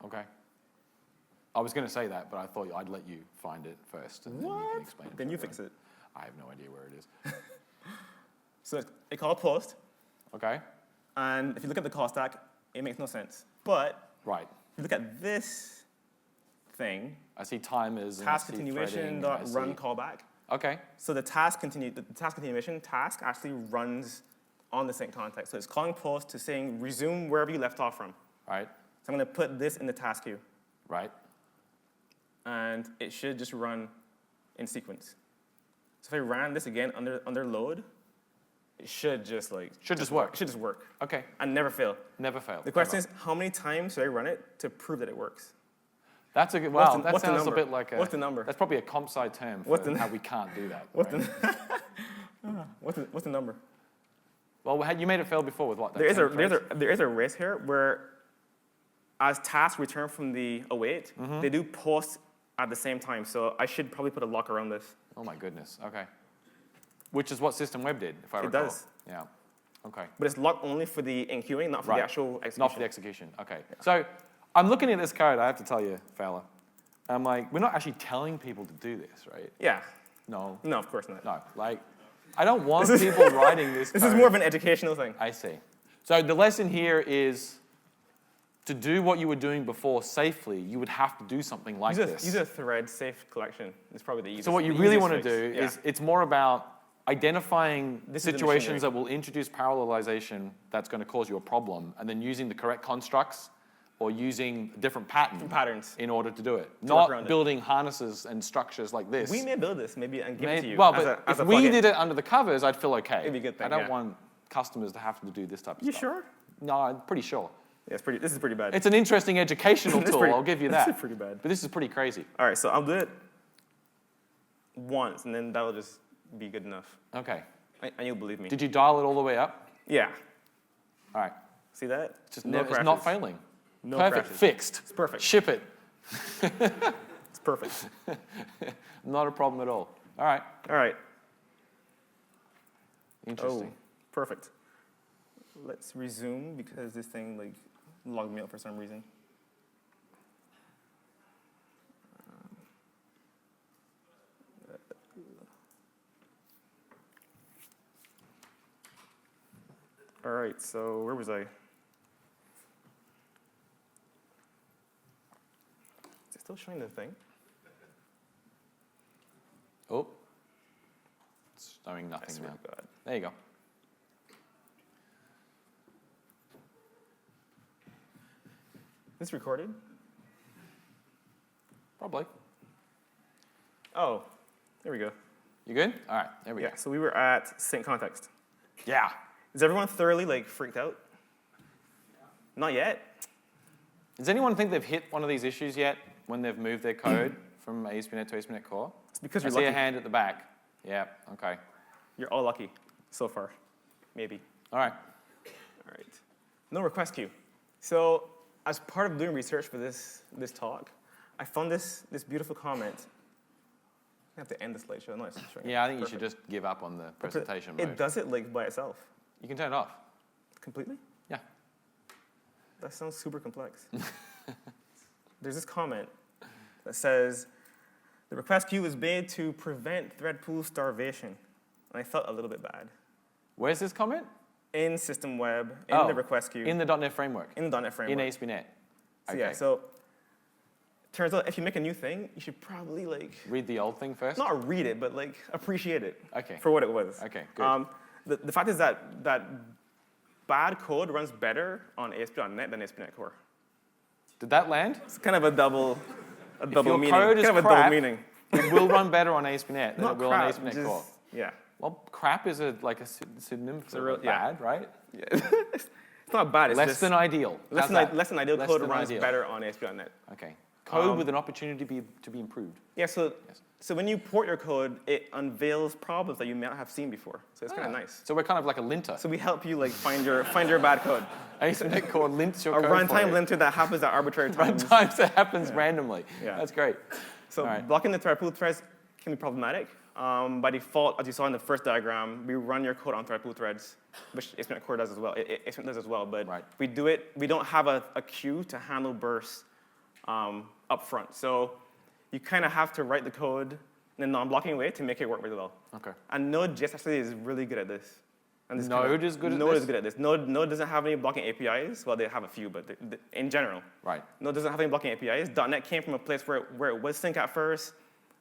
Okay. I was going to say that, but I thought I'd let you find it first, and then you can explain it. Then to you everyone. fix it. I have no idea where it is. So it called post, Okay. and if you look at the call stack, it makes no sense. But Right. if you look at this thing, I see timers. And task I see continuation threading, dot and I run see- callback. Okay. So the task continuation task actually runs on the sync context. So it's calling post to saying resume wherever you left off from. Right. So I'm going to put this in the task queue, Right. and it should just run in sequence. So if I ran this again under load, it should just like Should just work. It should just work Okay. and never fail. Never fail. The question is, how many times should I run it to prove that it works? That's a good. What's Wow. the- That what's the sounds a number? bit like a. What's the number? That's probably a comp sci term for What's the- how we can't do that. What's right? What's the number? Well, you made it fail before with what? That There is 10 threads? there is a risk here where, as tasks return from the await, they do post at the same time. So I should probably put a lock around this. Oh my goodness. Okay. Which is what System Web did, if I It recall. does. Yeah. Okay. But it's locked only for the enqueuing, not for Right. the actual execution. Not for the execution. Okay. So I'm looking at this code. I have to tell you, Fowler. I'm like, we're not actually telling people to do this, right? Yeah. No. No, of course not. No. Like, I don't want people writing this. This is code. more of an educational thing. I see. So the lesson here is to do what you were doing before safely, you would have to do something like this. Use a thread safe collection. It's probably the easiest. So what you the really easiest want to fix. do Yeah. is it's more about identifying This is the situations machinery. that will introduce parallelization that's going to cause you a problem, and then using the correct constructs or using a different pattern patterns in order to do it. to work around Not it. building harnesses and structures like this. We may build this maybe and give it to you. Well, as but a, as if a we plugin. did it under the covers, I'd feel okay. It'd be a good thing, I don't yeah. want customers to have to do this type of You stuff. sure? No, I'm pretty sure. Yeah, this is pretty bad. It's an interesting educational This is tool, pretty- I'll give you this that. is pretty bad. But this is pretty crazy. All right, so I'll do it once, and then that'll just be good enough. Okay. And you'll believe me. Did you dial it all the way up? Yeah. All right. See that? Just no it's not failing. No Perfect. crashes. Fixed. It's perfect. Ship it. It's perfect. Not a problem at all. All right. All right. Interesting. Oh, perfect. Let's resume because this thing like logged me out for some reason. All right, so where was I? Is it still showing the thing? Oh. It's showing I nothing swear now. to God. There you go. This recorded? Probably. Oh, there we go. You good? All right. There we Yeah, go. so we were at sync context. Yeah. Is everyone thoroughly like freaked out? Not yet. Does anyone think they've hit one of these issues yet when they've moved their code from ASP.NET to ASP.NET Core? It's because I you're see a lucky. hand at the back. Yeah. Okay. You're all lucky so far, maybe. All right. All right. No request queue. So as part of doing research for this talk, I found this beautiful comment. I have to end the slideshow. No, it's right. Yeah, I think you should just give up on the presentation mode. It does it like by itself, You can turn it off. completely. Yeah. That sounds super complex. There's this comment that says, the request queue was made to prevent thread pool starvation. And I felt a little bit bad. Where's this comment? In system web, in the request queue, In the .NET framework. in the .NET framework. In ASP.NET. So Okay. yeah, so turns out if you make a new thing, you should probably like, Read the old thing first? not read it, but like appreciate it Okay. for what it was. Okay, good. The fact is that bad code runs better on ASP.NET than ASP.NET Core. Did that land? It's kind of a double your meaning. code is kind of a crap, double meaning. It will run better on ASP.NET than Not it will crap, on ASP.NET just, Core. yeah. Well, crap is a synonym for bad, right? Yeah. It's not bad. It's Less just than ideal. less How's than, that? less than ideal Less code than runs ideal. better on ASP.NET. Okay. Code with an opportunity to be improved. Yeah, so Yes. so when you port your code, it unveils problems that you may not have seen before. So it's kind of nice. So we're kind of like a linter. So we help you like find your bad code. ASP.NET Core lints your A code for runtime you. linter that happens at arbitrary times. Runtimes that happens randomly. Yeah. That's great. So All right. blocking the thread pool threads can be problematic. By default, as you saw in the first diagram, we run your code on thread pool threads, which ASP.NET Core does as well. ASP.NET does as well, but Right. we do it. We don't have a queue to handle bursts up front. So you kind of have to write the code in a non-blocking way to make it work really well. Okay. And Node.js actually is really good at this. And this kind Node is good at Node this? is good at this. Node doesn't have any blocking APIs. Well, they have a few, but in general. Right. Node doesn't have any blocking APIs. .NET came from a place where it was sync at first,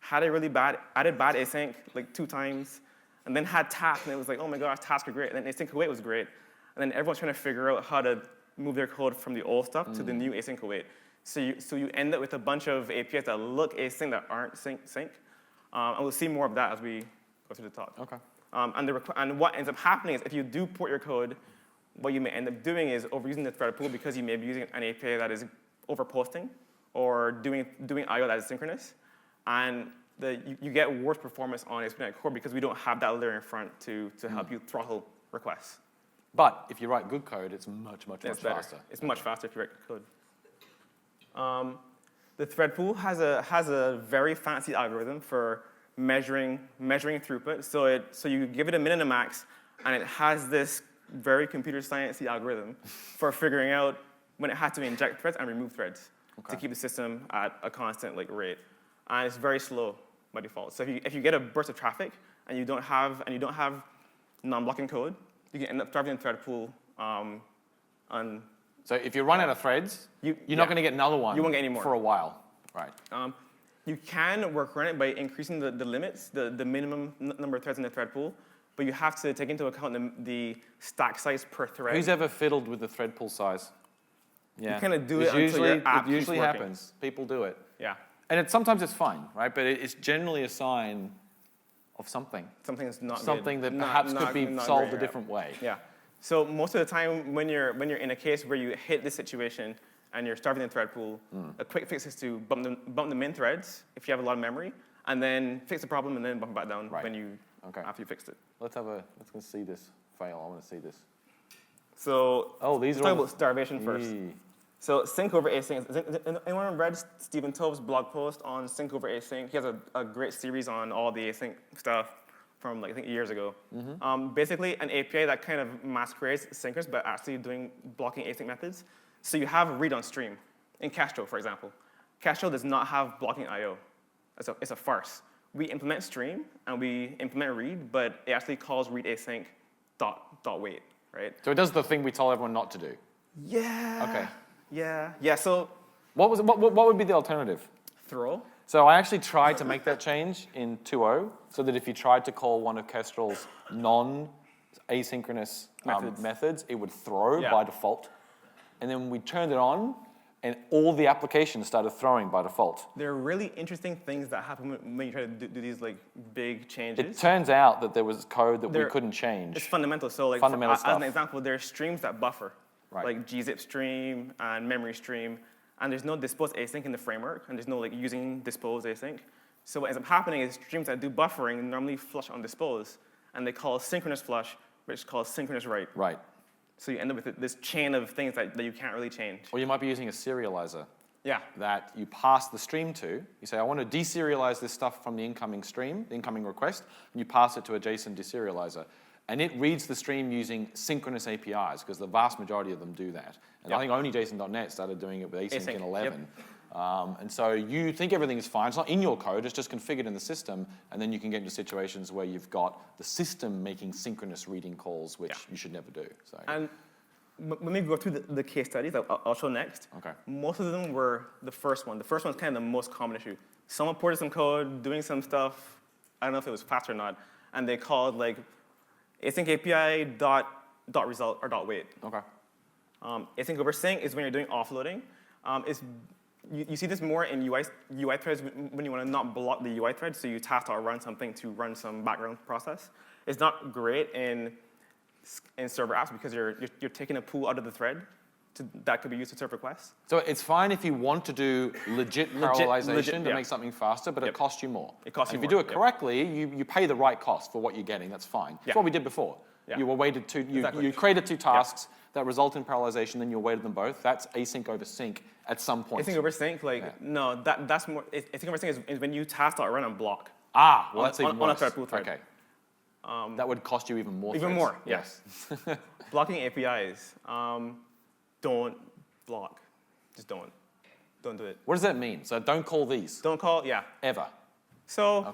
added bad async like 2 times, and then had task, and it was like, oh my gosh, tasks are great. And then async await was great. And then everyone's trying to figure out how to move their code from the old stuff to the new async await. So you end up with a bunch of APIs that look async that aren't sync. And we'll see more of that as we go through the talk. Okay. And what ends up happening is if you do port your code, what you may end up doing is overusing the thread pool because you may be using an API that is overposting or doing I/O that is synchronous, and you get worse performance on ASP.NET Core because we don't have that layer in front to help you throttle requests. But if you write good code, it's much Better. faster. It's much faster if you write good code. The thread pool has a very fancy algorithm for measuring throughput. So you give it a min and a max, and it has this very computer science-y algorithm for figuring out when it has to inject threads and remove threads to keep the system at a constant rate. And it's very slow by default. So if you get a burst of traffic and you don't have non-blocking code, you can end up driving the thread pool on. So if you run out of threads, you're not going to get another one You won't get any more. for a while. Right. You can work around it by increasing the limits, the minimum number of threads in the thread pool, but you have to take into account the stack size per thread. Who's ever fiddled with the thread pool size? Yeah. You kind of do it It's until your app It usually keeps working. happens. People do it. Yeah, And sometimes it's fine, right? But it's generally a sign of something. something's not Something good. that perhaps could be not solved great, a different way. Yeah. So most of the time, when you're in a case where you hit this situation and you're starving the thread pool, a quick fix is to bump the min threads if you have a lot of memory, and then fix the problem, and then bump it back down Right. when you Okay. after you fixed it. Let's go see this fail. I want to see this. So These let's are talk all about starvation first. Yee. So sync over async. Anyone read Stephen Tove's blog post on sync over async? He has a great series on all the async stuff from like I think years ago. Basically, an API that kind of masquerades synchronous, but actually blocking async methods. So you have read on stream in Castro, for example. Castro does not have blocking I/O. It's a farce. We implement stream and we implement read, but it actually calls read async dot wait, right? So it does the thing we told everyone not to do. Yeah. Okay. Yeah. So What would be the alternative? throw. So I actually tried to make that change in 2.0 so that if you tried to call one of Kestrel's non-asynchronous methods, it would throw by default. And then we turned it on, and all the applications started throwing by default. There are really interesting things that happen when you try to do these like big changes. It turns out that there was code that we couldn't change. It's fundamental. So like Fundamental as stuff. an example, there are streams that buffer, Right. like gzip stream and memory stream, and there's no dispose async in the framework, and there's no like using dispose async. So what ends up happening is streams that do buffering normally flush on dispose, and they call synchronous flush, which is called synchronous write. Right. So you end up with this chain of things that you can't really change. Or you might be using a serializer Yeah. that you pass the stream to. You say, I want to deserialize this stuff from the incoming stream, the incoming request, and you pass it to a JSON deserializer. And it reads the stream using synchronous APIs, because the vast majority of them do that. And I think only JSON.NET started doing it with async in 11. And so you think everything is fine. It's not in your code, it's just configured in the system, and then you can get into situations where you've got the system making synchronous reading calls, which you should never do. So. And when we go through the case studies that I'll show next, most of them were the first one. The first one's kind of the most common issue. Someone ported some code, doing some stuff, I don't know if it was fast or not, and they called like async API dot result or dot wait. Okay. Async over sync is when you're doing offloading. You see this more in UI threads when you want to not block the UI thread, so you task.run something to run some background process. It's not great in server apps because you're taking a pool out of the thread that could be used to serve requests. So it's fine if you want to do legit parallelization to make something faster, but it costs you more. It costs you if more. you do it correctly, you pay the right cost for what you're getting. That's fine. That's what we did before. You were weighted you created two tasks that result in parallelization, then you weighted them both. That's async over sync at some point. Async over sync, no, that's more. Async over sync is when you task.run and block. Well, that's even worse. On a thread pool thread. Okay. That would cost you even more. Even more, yes. Blocking APIs. Don't block. Just don't. Don't do it. What does that mean? So don't call these. Don't call, Ever. So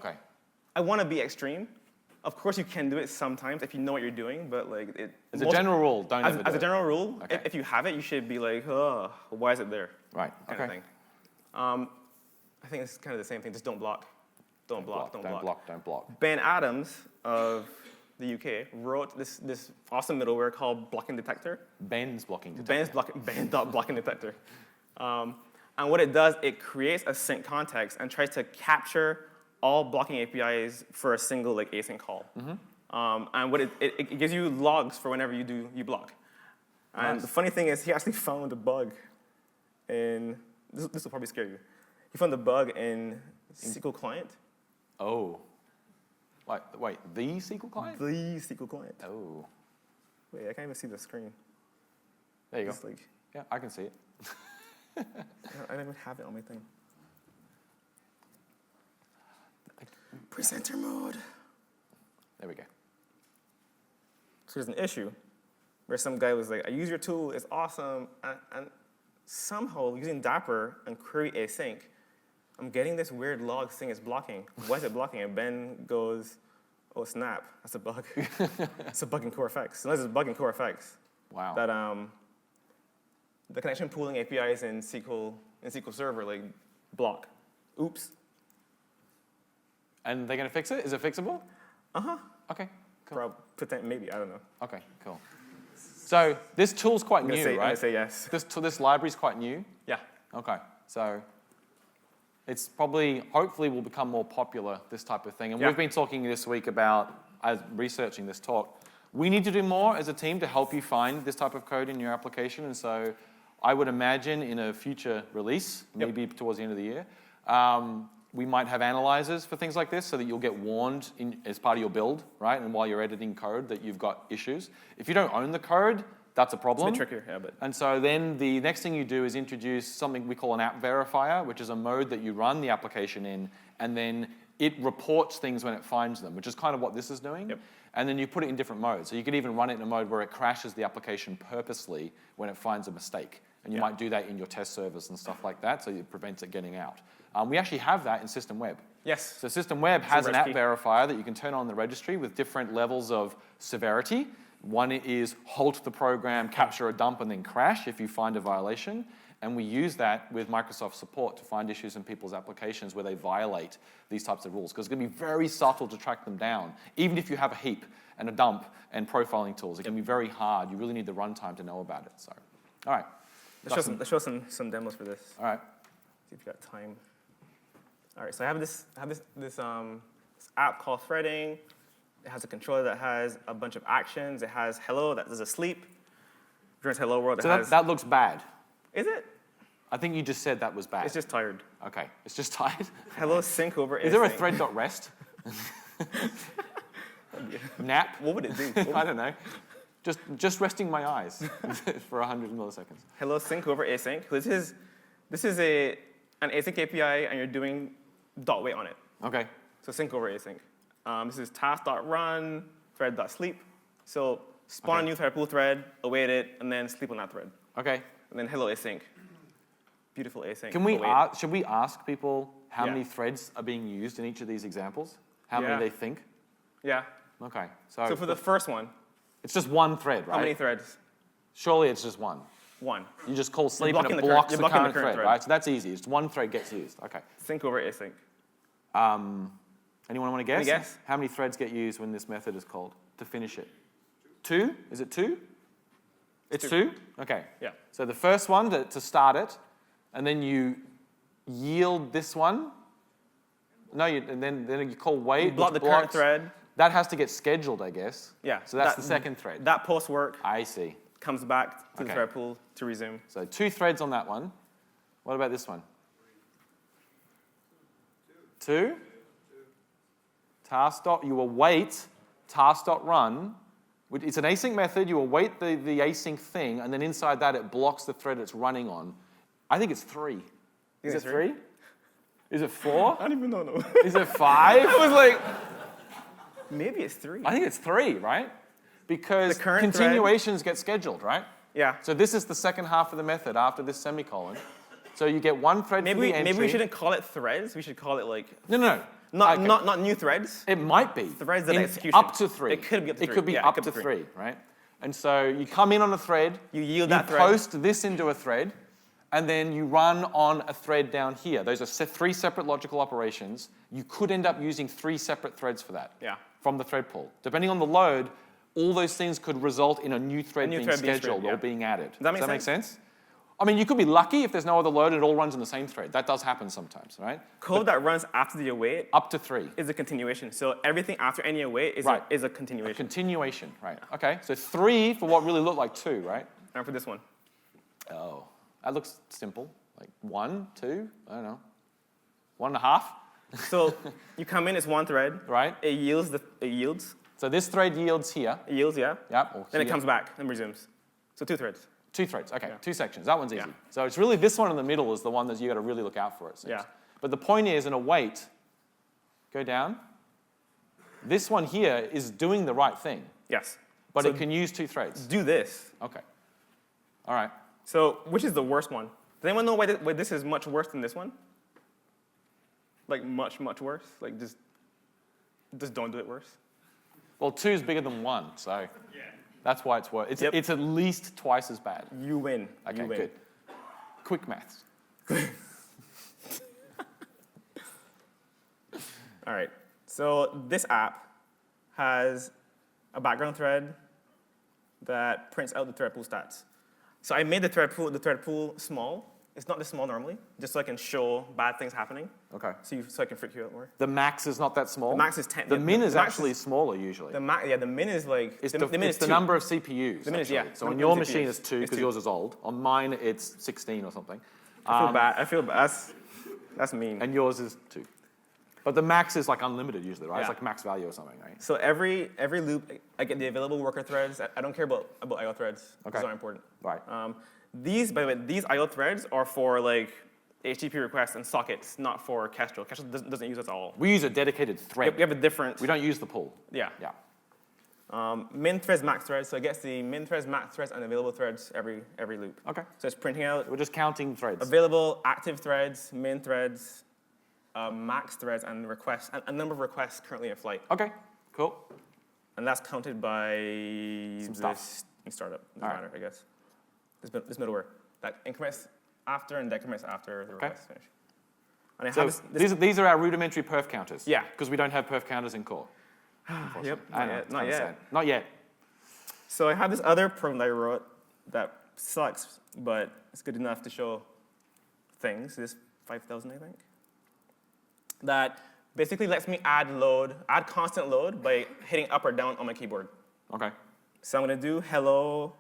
I want to be extreme. Of course, you can do it sometimes if you know what you're doing, but like as a general rule, don't ever do it. As a general rule, if you have it, you should be like, oh, why is it there? Right. Kind of thing. I think it's kind of the same thing. Just don't block. Don't block. Don't block. Ben Adams of the UK wrote this awesome middleware called Blocking Detector. Ben's blocking detector. Ben.blocking detector. And what it does, it creates a sync context and tries to capture all blocking APIs for a single async call. And what it gives you logs for whenever you block. And the funny thing is, he actually found a bug in, this will probably scare you. He found a bug in SQL client. Oh. Wait, the SQL client? The SQL client. Oh. Wait, I can't even see the screen. There you It's go. like, Yeah, I can see it. I don't even have it on my thing. Presenter mode. There we go. So there's an issue where some guy was like, I use your tool, it's awesome, and somehow using Dapper and query async, I'm getting this weird log saying it's blocking. Why is it blocking? And Ben goes, oh snap, that's a bug. It's a bug in CoreFX. Unless it's a bug in CoreFX. Wow. That the connection pooling APIs in SQL Server block. Oops. And they're going to fix it? Is it fixable? Okay, cool. Maybe, I don't know. Okay, cool. So this tool's quite new, I'm right? gonna say yes. This library's quite new? Yeah. Okay, so it's hopefully will become more popular, this type of thing. And we've been talking this week about, as researching this talk, we need to do more as a team to help you find this type of code in your application. And so I would imagine in a future release, maybe towards the end of the year, we might have analyzers for things like this so that you'll get warned as part of your build, right? And while you're editing code that you've got issues. If you don't own the code, that's a problem. It's a bit trickier, yeah, but. And so then the next thing you do is introduce something we call an app verifier, which is a mode that you run the application in, and then it reports things when it finds them, which is kind of what this is doing. Yep. And then you put it in different modes. So you could even run it in a mode where it crashes the application purposely when it finds a mistake. And you might do that in your test servers and stuff like that, so it prevents it getting out. We actually have that in System Web. Yes. So System Web has an app key. verifier that you can turn on the registry with different levels of severity. One is halt the program, capture a dump, and then crash if you find a violation. And we use that with Microsoft support to find issues in people's applications where they violate these types of rules. Because it's going to be very subtle to track them down. Even if you have a heap and a dump and profiling tools, it can be very hard. You really need the runtime to know about it. So, all right. Let's show some demos for this. All right. See if you got time. All right, so I have this app called Threading. It has a controller that has a bunch of actions. It has hello that does a sleep. During hello world, So that looks bad. Is it? I think you just said that was bad. It's just tired. Okay, it's just tired. Hello sync over Is there a async. thread.rest? Nap? What would it do? I don't know. Just resting my eyes for 100 milliseconds. Hello sync over async. This is an async API, and you're doing dot wait on it. Okay. So sync over async. This is task.run, thread.sleep. So spawn a new thread pool thread, await it, and then sleep on that thread. Okay. And then hello async. Beautiful async. Can we await. should we ask people how Yeah. many threads are being used in each of these examples? How Yeah. many they think? Yeah. Okay. So for the first one, it's just one thread, right? how many threads? Surely it's just one. One. You just call sleep and blocking it the blocks current- the you're blocking current the current thread, thread. right? So that's easy. It's one thread gets used. Okay. Sync over async. Anyone want to guess? Any guess? How many threads get used when this method is called to finish it? 2? Is it 2? It's 2? Okay. Yeah. So the first one to start it, and then you yield this one. No, and then you call wait. You block which the current blocks- thread. That has to get scheduled, I guess. Yeah. So that's the second thread. That post work I see. comes back to the Okay. thread pool to resume. So 2 threads on that one. What about this one? 2? You await task.run. It's an async method. You await the async thing, and then inside that it blocks the thread it's running on. I think it's 3. Is it 3? Is it 4? I don't even know. No. Is it 5? I was like, maybe it's 3. I think it's 3, right? Because The current continuations get scheduled, right? Yeah. So this is the second half of the method after this semicolon. So you get one thread for the entry. Maybe we shouldn't call it threads. We should call it like No. not Okay. not new threads. It might be. Threads that In- execution. Up to 3. It could be up to 3. It could be Yeah, it up could to be 3, right? And so you come in on a thread. You yield that thread. post this into a thread, and then you run on a thread down here. Those are 3 separate logical operations. You could end up using 3 separate threads for that. Yeah. From the thread pool. Depending on the load, all those things could result in a new thread being thread being scheduled spread, yeah. or being added. Does that make make sense? sense? I mean, you could be lucky if there's no other load and it all runs in the same thread. That does happen sometimes, right? Code that runs after the await Up to 3. is a continuation. So everything after any await is Right. a continuation. Continuation, right. Okay, so 3 for what really looked like 2, right? And for this one, Oh, that looks simple. Like 1, 2, I don't know. 1.5, so you come in, it's one thread. right? It yields. So this thread yields here. It yields, yeah. Yep. Or Then it here. comes back and resumes. So 2 threads. 2 threads, okay, Yeah. 2 sections. That one's easy. Yeah. So it's really this one in the middle is the one that you got to really look out for, it seems. Yeah. But the point is, in a wait, go down. This one here is doing the right thing, Yes. but So it can use 2 threads. do this. Okay. All right. So which is the worst one? Does anyone know why this is much worse than this one? Like much, much worse? Like just don't do it worse? Well, 2 is bigger than 1, so that's why it's worse. Yep. It's at least twice as bad. You win. Okay, you win. good. Quick maths. All right. So this app has a background thread that prints out the thread pool stats. So I made the thread pool small. It's not this small normally, just so I can show bad things happening. Okay. So I can freak you out more. The max is not that small? The max is 10. The yeah, min is max actually smaller usually. the min is like It's the min is the 2. number of CPUs. The min is, actually. yeah, So the on number your of machine CPUs. it's 2 It's because 2. yours is old. On mine it's 16 or something. I feel bad. That's mean. And yours is 2. But the max is like unlimited usually, right? It's Yeah. like max value or something, right? So every loop, I get the available worker threads. I don't care about IO threads. Okay. Those aren't important. Right. These, by the way, these IO threads are for like HTTP requests and sockets, not for Kestrel. Kestrel doesn't use it at all. We use a dedicated thread. We have a different. We don't use the pool. Yeah. Yeah. Min threads, max threads. So it gets the min threads, max threads, and available threads every loop. Okay. So it's printing out We're just counting threads. available active threads, min threads, max threads, and requests, and a number of requests currently in flight. Okay. Cool. And that's counted by Some this stuff. startup. Doesn't All right. matter, I guess. This middleware that increments after and decrements after the request finish. And I So have this these are our rudimentary perf counters. Yeah. Because we don't have perf counters in core. Yep. I know, Not it's yet. sad. Not yet. So I have this other program that I wrote that sucks, but it's good enough to show things. This 5,000, I think. That basically lets me add constant load by hitting up or down on my keyboard. Okay. So I'm going to do hello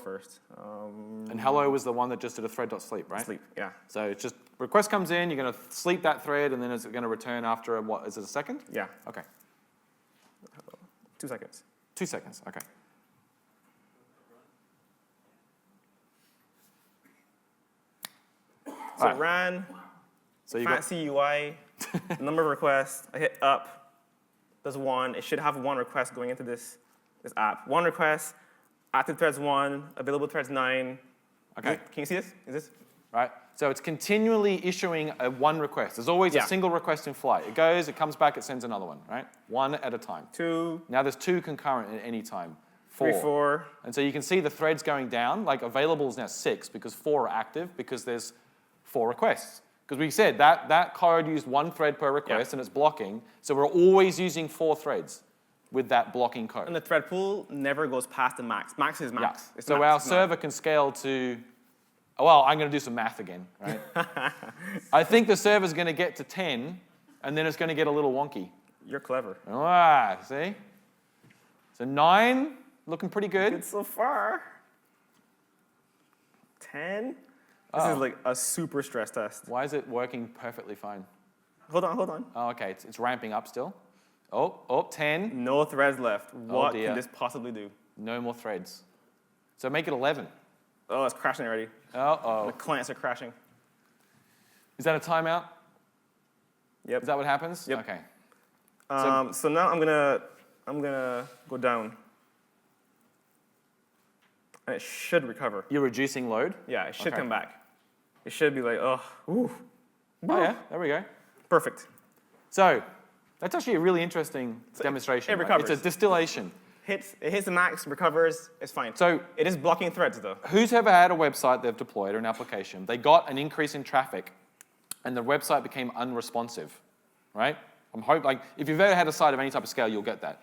first. And hello was the one that just did a thread.sleep, right? Sleep, yeah. So it's just request comes in, you're going to sleep that thread, and then it's going to return after what? Is it a second? Yeah, Okay. 2 seconds. 2 seconds. Okay. So All it right. ran, So you got fancy UI, number of requests. I hit up, does 1. It should have 1 request going into this app. 1 request, active threads 1, available threads 9. okay. Can you see this? Is this? Right. So it's continually issuing a one request. There's always Yeah. a single request in flight. It goes, it comes back, it sends another one, right? One at a time. 2, Now there's 2 concurrent at any time. 3, 4. And so you can see the threads going down, like available is now 6 because 4 are active because there's 4 requests. Because we said that code used 1 thread per request and it's blocking. So we're always using 4 threads with that blocking code. And the thread pool never goes past the max. Max is max. Yeah. It's So max, our it's not- server can scale to, well, I'm going to do some math again, right? I think the server's going to get to 10, and then it's going to get a little wonky. You're clever. Ah, see? So 9, looking pretty good. Good so far. 10. This is like a super stress test. Why is it working perfectly fine? Hold on. Oh, okay, it's ramping up still. Oh, 10. No threads left. What dear. can this possibly do? No more threads. So make it 11. Oh, it's crashing already. Uh-oh. The clients are crashing. Is that a timeout? Yep. Is that what happens? Yep. Okay. So now I'm gonna go down, and it should recover. You're reducing load? Yeah, it should Okay. come back. It should be like, oh, ooh, Oh, yeah, there we go. perfect. So that's actually a really interesting demonstration. it right? recovers. It's a distillation. It hits the max, recovers, it's fine. So It is blocking threads though. who's ever had a website they've deployed or an application, they got an increase in traffic, and the website became unresponsive, right? If you've ever had a site of any type of scale, you'll get that.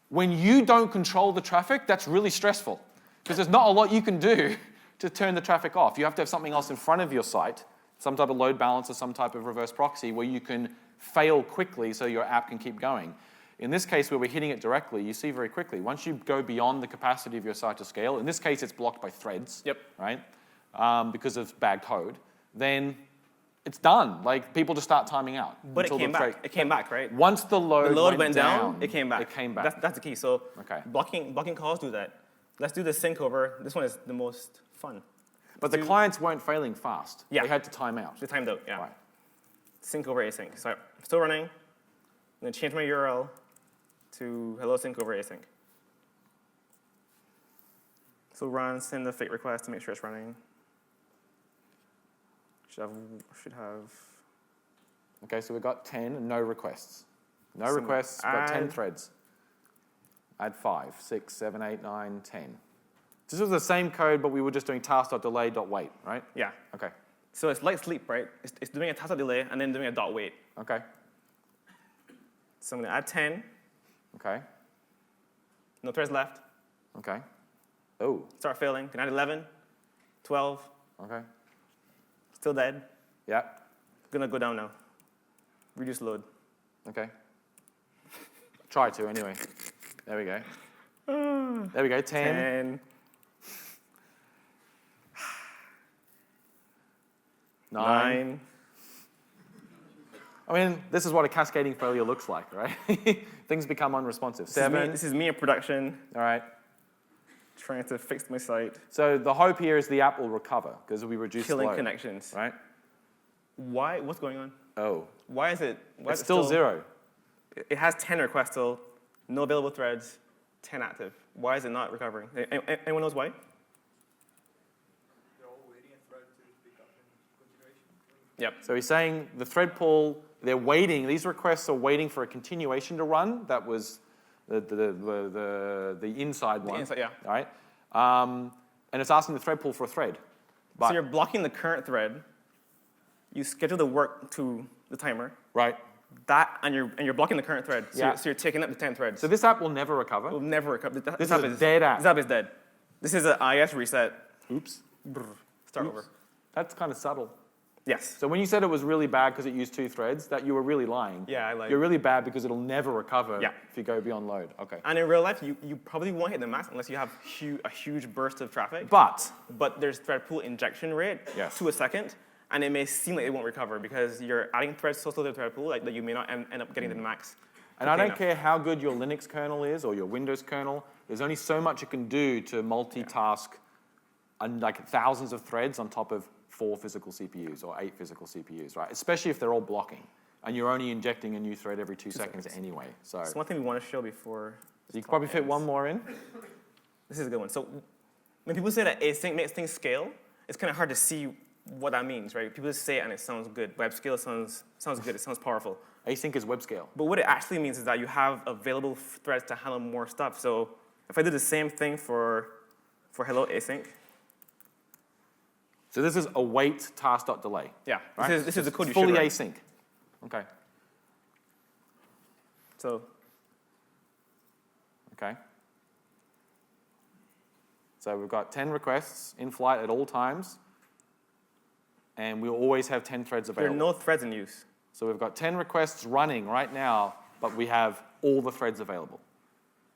When you don't control the traffic, that's really stressful, because there's not a lot you can do to turn the traffic off. You have to have something else in front of your site, some type of load balancer, some type of reverse proxy, where you can fail quickly so your app can keep going. In this case, where we're hitting it directly, you see very quickly, once you go beyond the capacity of your site to scale, in this case, it's blocked by threads, Yep. right, because of bad code, then it's done. Like, people just start timing out. But it until came the back. It came back, right? Once the load, Went down, it came back. It came back. That's the key. So Okay. blocking calls do that. Let's do the sync over. This one is the most fun. But the clients weren't failing fast. Yeah. They had to time out. The timed out, yeah. Right. Sync over async. So I'm still running. I'm going to change my URL to hello sync over async. So run, send the fake request to make sure it's running. Should have. Okay, so we've got 10 and no requests. No requests, got 10 add- threads. Add 5, 6, 7, 8, 9, 10. This was the same code, but we were just doing task.delay.wait, right? Yeah. Okay. So it's like sleep, right? It's doing a task delay and then doing a dot wait. Okay. So I'm going to add 10. Okay. No threads left. Okay. Oh, Start failing. Can add 11, 12. okay. Still dead. Yeah. Gonna go down now. Reduce load. Okay. Try to, anyway. There we go. There we go, 10. 10. 9. I mean, this is what a cascading failure looks like, right? Things become unresponsive. This is me in production. All right. Trying to fix my site. So the hope here is the app will recover because we reduce Killing load, connections. right? Why? What's going on? Oh. Why is it? It's still 0. It has 10 requests still, no available threads, 10 active. Why is it not recovering? Anyone knows why? They're all waiting a thread to pick up in continuation. Yep. So he's saying the thread pool, they're waiting, these requests are waiting for a continuation to run. That was the inside one. The inside, yeah. All right? And it's asking the thread pool for a thread. But, So you're blocking the current thread. You schedule the work to the timer. right? And you're blocking the current thread. So, Yeah. so you're taking up the 10 threads. So this app will never recover. It will never recover. This is a dead app. This app is dead. This is an IS reset. Oops. Start Oops. over. That's kind of subtle. Yes. So when you said it was really bad because it used 2 threads, that you were really lying. Yeah, I lied. You're really bad because it'll never recover Yeah. if you go beyond load. Okay. And in real life, you probably won't hit the max unless you have a huge burst of traffic. But But there's thread pool injection rate Yes. to a second, and it may seem like it won't recover because you're adding threads so slow to the thread pool that you may not end up getting to the max. And I quickly don't enough. care how good your Linux kernel is or your Windows kernel, there's only so much it can do to multitask and like thousands of threads on top of 4 physical CPUs or 8 physical CPUs, right? Especially if they're all blocking. And you're only injecting a new thread every 2 seconds anyway. So It's one thing we want to show before. you could probably fit one more in. This is a good one. So when people say that async makes things scale, it's kind of hard to see what that means, right? People just say it and it sounds good. Web scale sounds good. It sounds powerful. Async is web scale. But what it actually means is that you have available threads to handle more stuff. So if I do the same thing for hello async, So this is await task.delay. yeah, Right? this is the code you fully should run. async. Okay. So Okay. So we've got 10 requests in flight at all times. And we'll always have 10 threads there are available. no threads in use. So we've got 10 requests running right now, but we have all the threads available,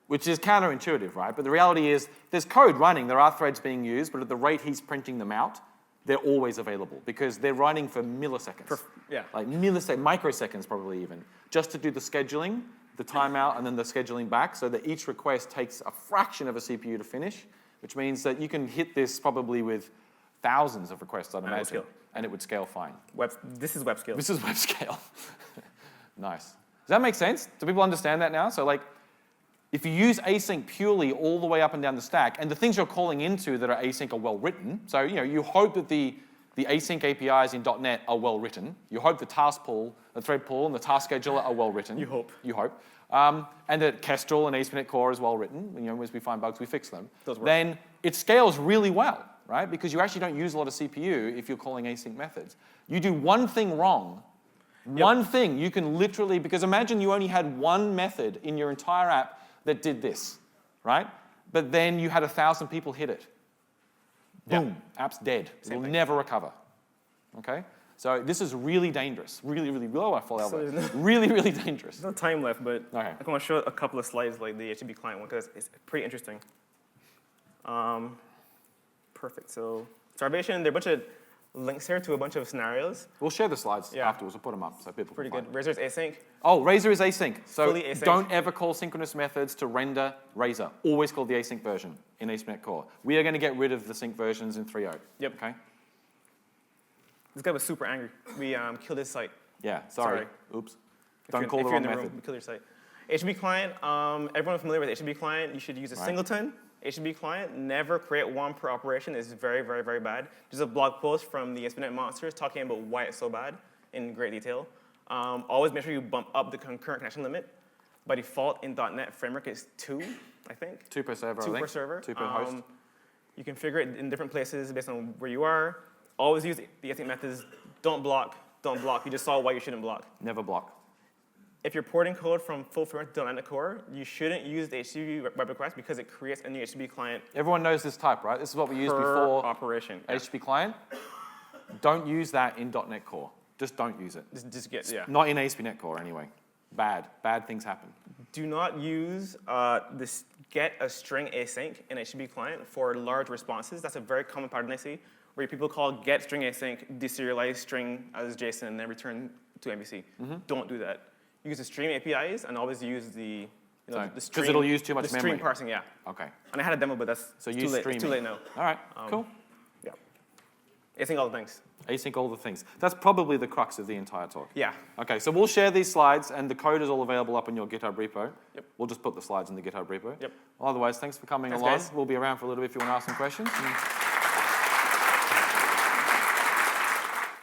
which is counterintuitive, right? But the reality is there's code running. There are threads being used, but at the rate he's printing them out, they're always available because they're running for milliseconds. Yeah. Like microseconds probably even, just to do the scheduling, the timeout, and then the scheduling back so that each request takes a fraction of a CPU to finish, which means that you can hit this probably with thousands of requests, I'd imagine, scale. and it would scale fine. This is web scale. This is web scale. Nice. Does that make sense? Do people understand that now? So like, if you use async purely all the way up and down the stack, and the things you're calling into that are async are well written, so you hope that the async APIs in .NET are well written. You hope the task pool, the thread pool, and the task scheduler are well written. You hope. You hope. And that Kestrel and ASP.NET Core is well written. As we find bugs, we fix them. Those work. Then it scales really well, right? Because you actually don't use a lot of CPU if you're calling async methods. You do one thing wrong, one thing, you can literally, because imagine you only had one method in your entire app that did this, right? But then you had 1,000 people hit it. Boom, app's dead. It'll never recover, okay? So this is really dangerous. Really, really, I fall out. Really, really dangerous. There's no time left, but Okay. I want to show a couple of slides like the HTTP client one because it's pretty interesting. Perfect. So starvation, there are a bunch of links here to a bunch of scenarios. We'll share the slides Yeah. afterwards. We'll put them up so people Pretty can good. find them. Razor's async. Oh, Razor is async. So Fully async. don't ever call synchronous methods to render Razor. Always call the async version in ASP.NET Core. We are going to get rid of the sync versions in 3.0. Yep. Okay? This guy was super angry. We killed his site. Yeah, sorry. Sorry. Oops. If Don't you're- call if the you're in wrong the method. room, we killed your site. HTTP client, everyone familiar with HTTP client, you should use a Right. singleton. HTTP client, never create one per operation. It's very, very, very bad. There's a blog post from the ASP.NET Monsters talking about why it's so bad in great detail. Always make sure you bump up the concurrent connection limit. By default in .NET Framework, it's 2, I think. 2 per server, I 2 think. per server. 2 per host. You configure it in different places based on where you are. Always use the async methods. Don't block. Don't block. You just saw why you shouldn't block. Never block. If you're porting code from full framework to .NET Core, you shouldn't use the HTTP web request because it creates a new HTTP client Everyone knows this type, right? This is what we used per before operation. HTTP client. Don't use that in .NET Core. Just don't use it. Just get, yeah. Not in ASP.NET Core anyway. Bad things happen. Do not use this get a string async in HTTP client for large responses. That's a very common pattern I see, where people call get string async, deserialize string as JSON, and then return to MVC. Don't do that. Use the stream APIs and always use the Because stream. it'll use too much the stream memory. parsing, yeah. Okay. And I had a demo, but that's So too use late. streaming. It's too late now. All right, cool. Yeah. Async all the things. Async all the things. That's probably the crux of the entire talk. Yeah. Okay, so we'll share these slides, and the code is all available up in your GitHub repo. Yep. We'll just put the slides in the GitHub repo. Yep. Well, otherwise, thanks for coming Thanks, along. guys. We'll be around for a little bit if you want to ask some questions.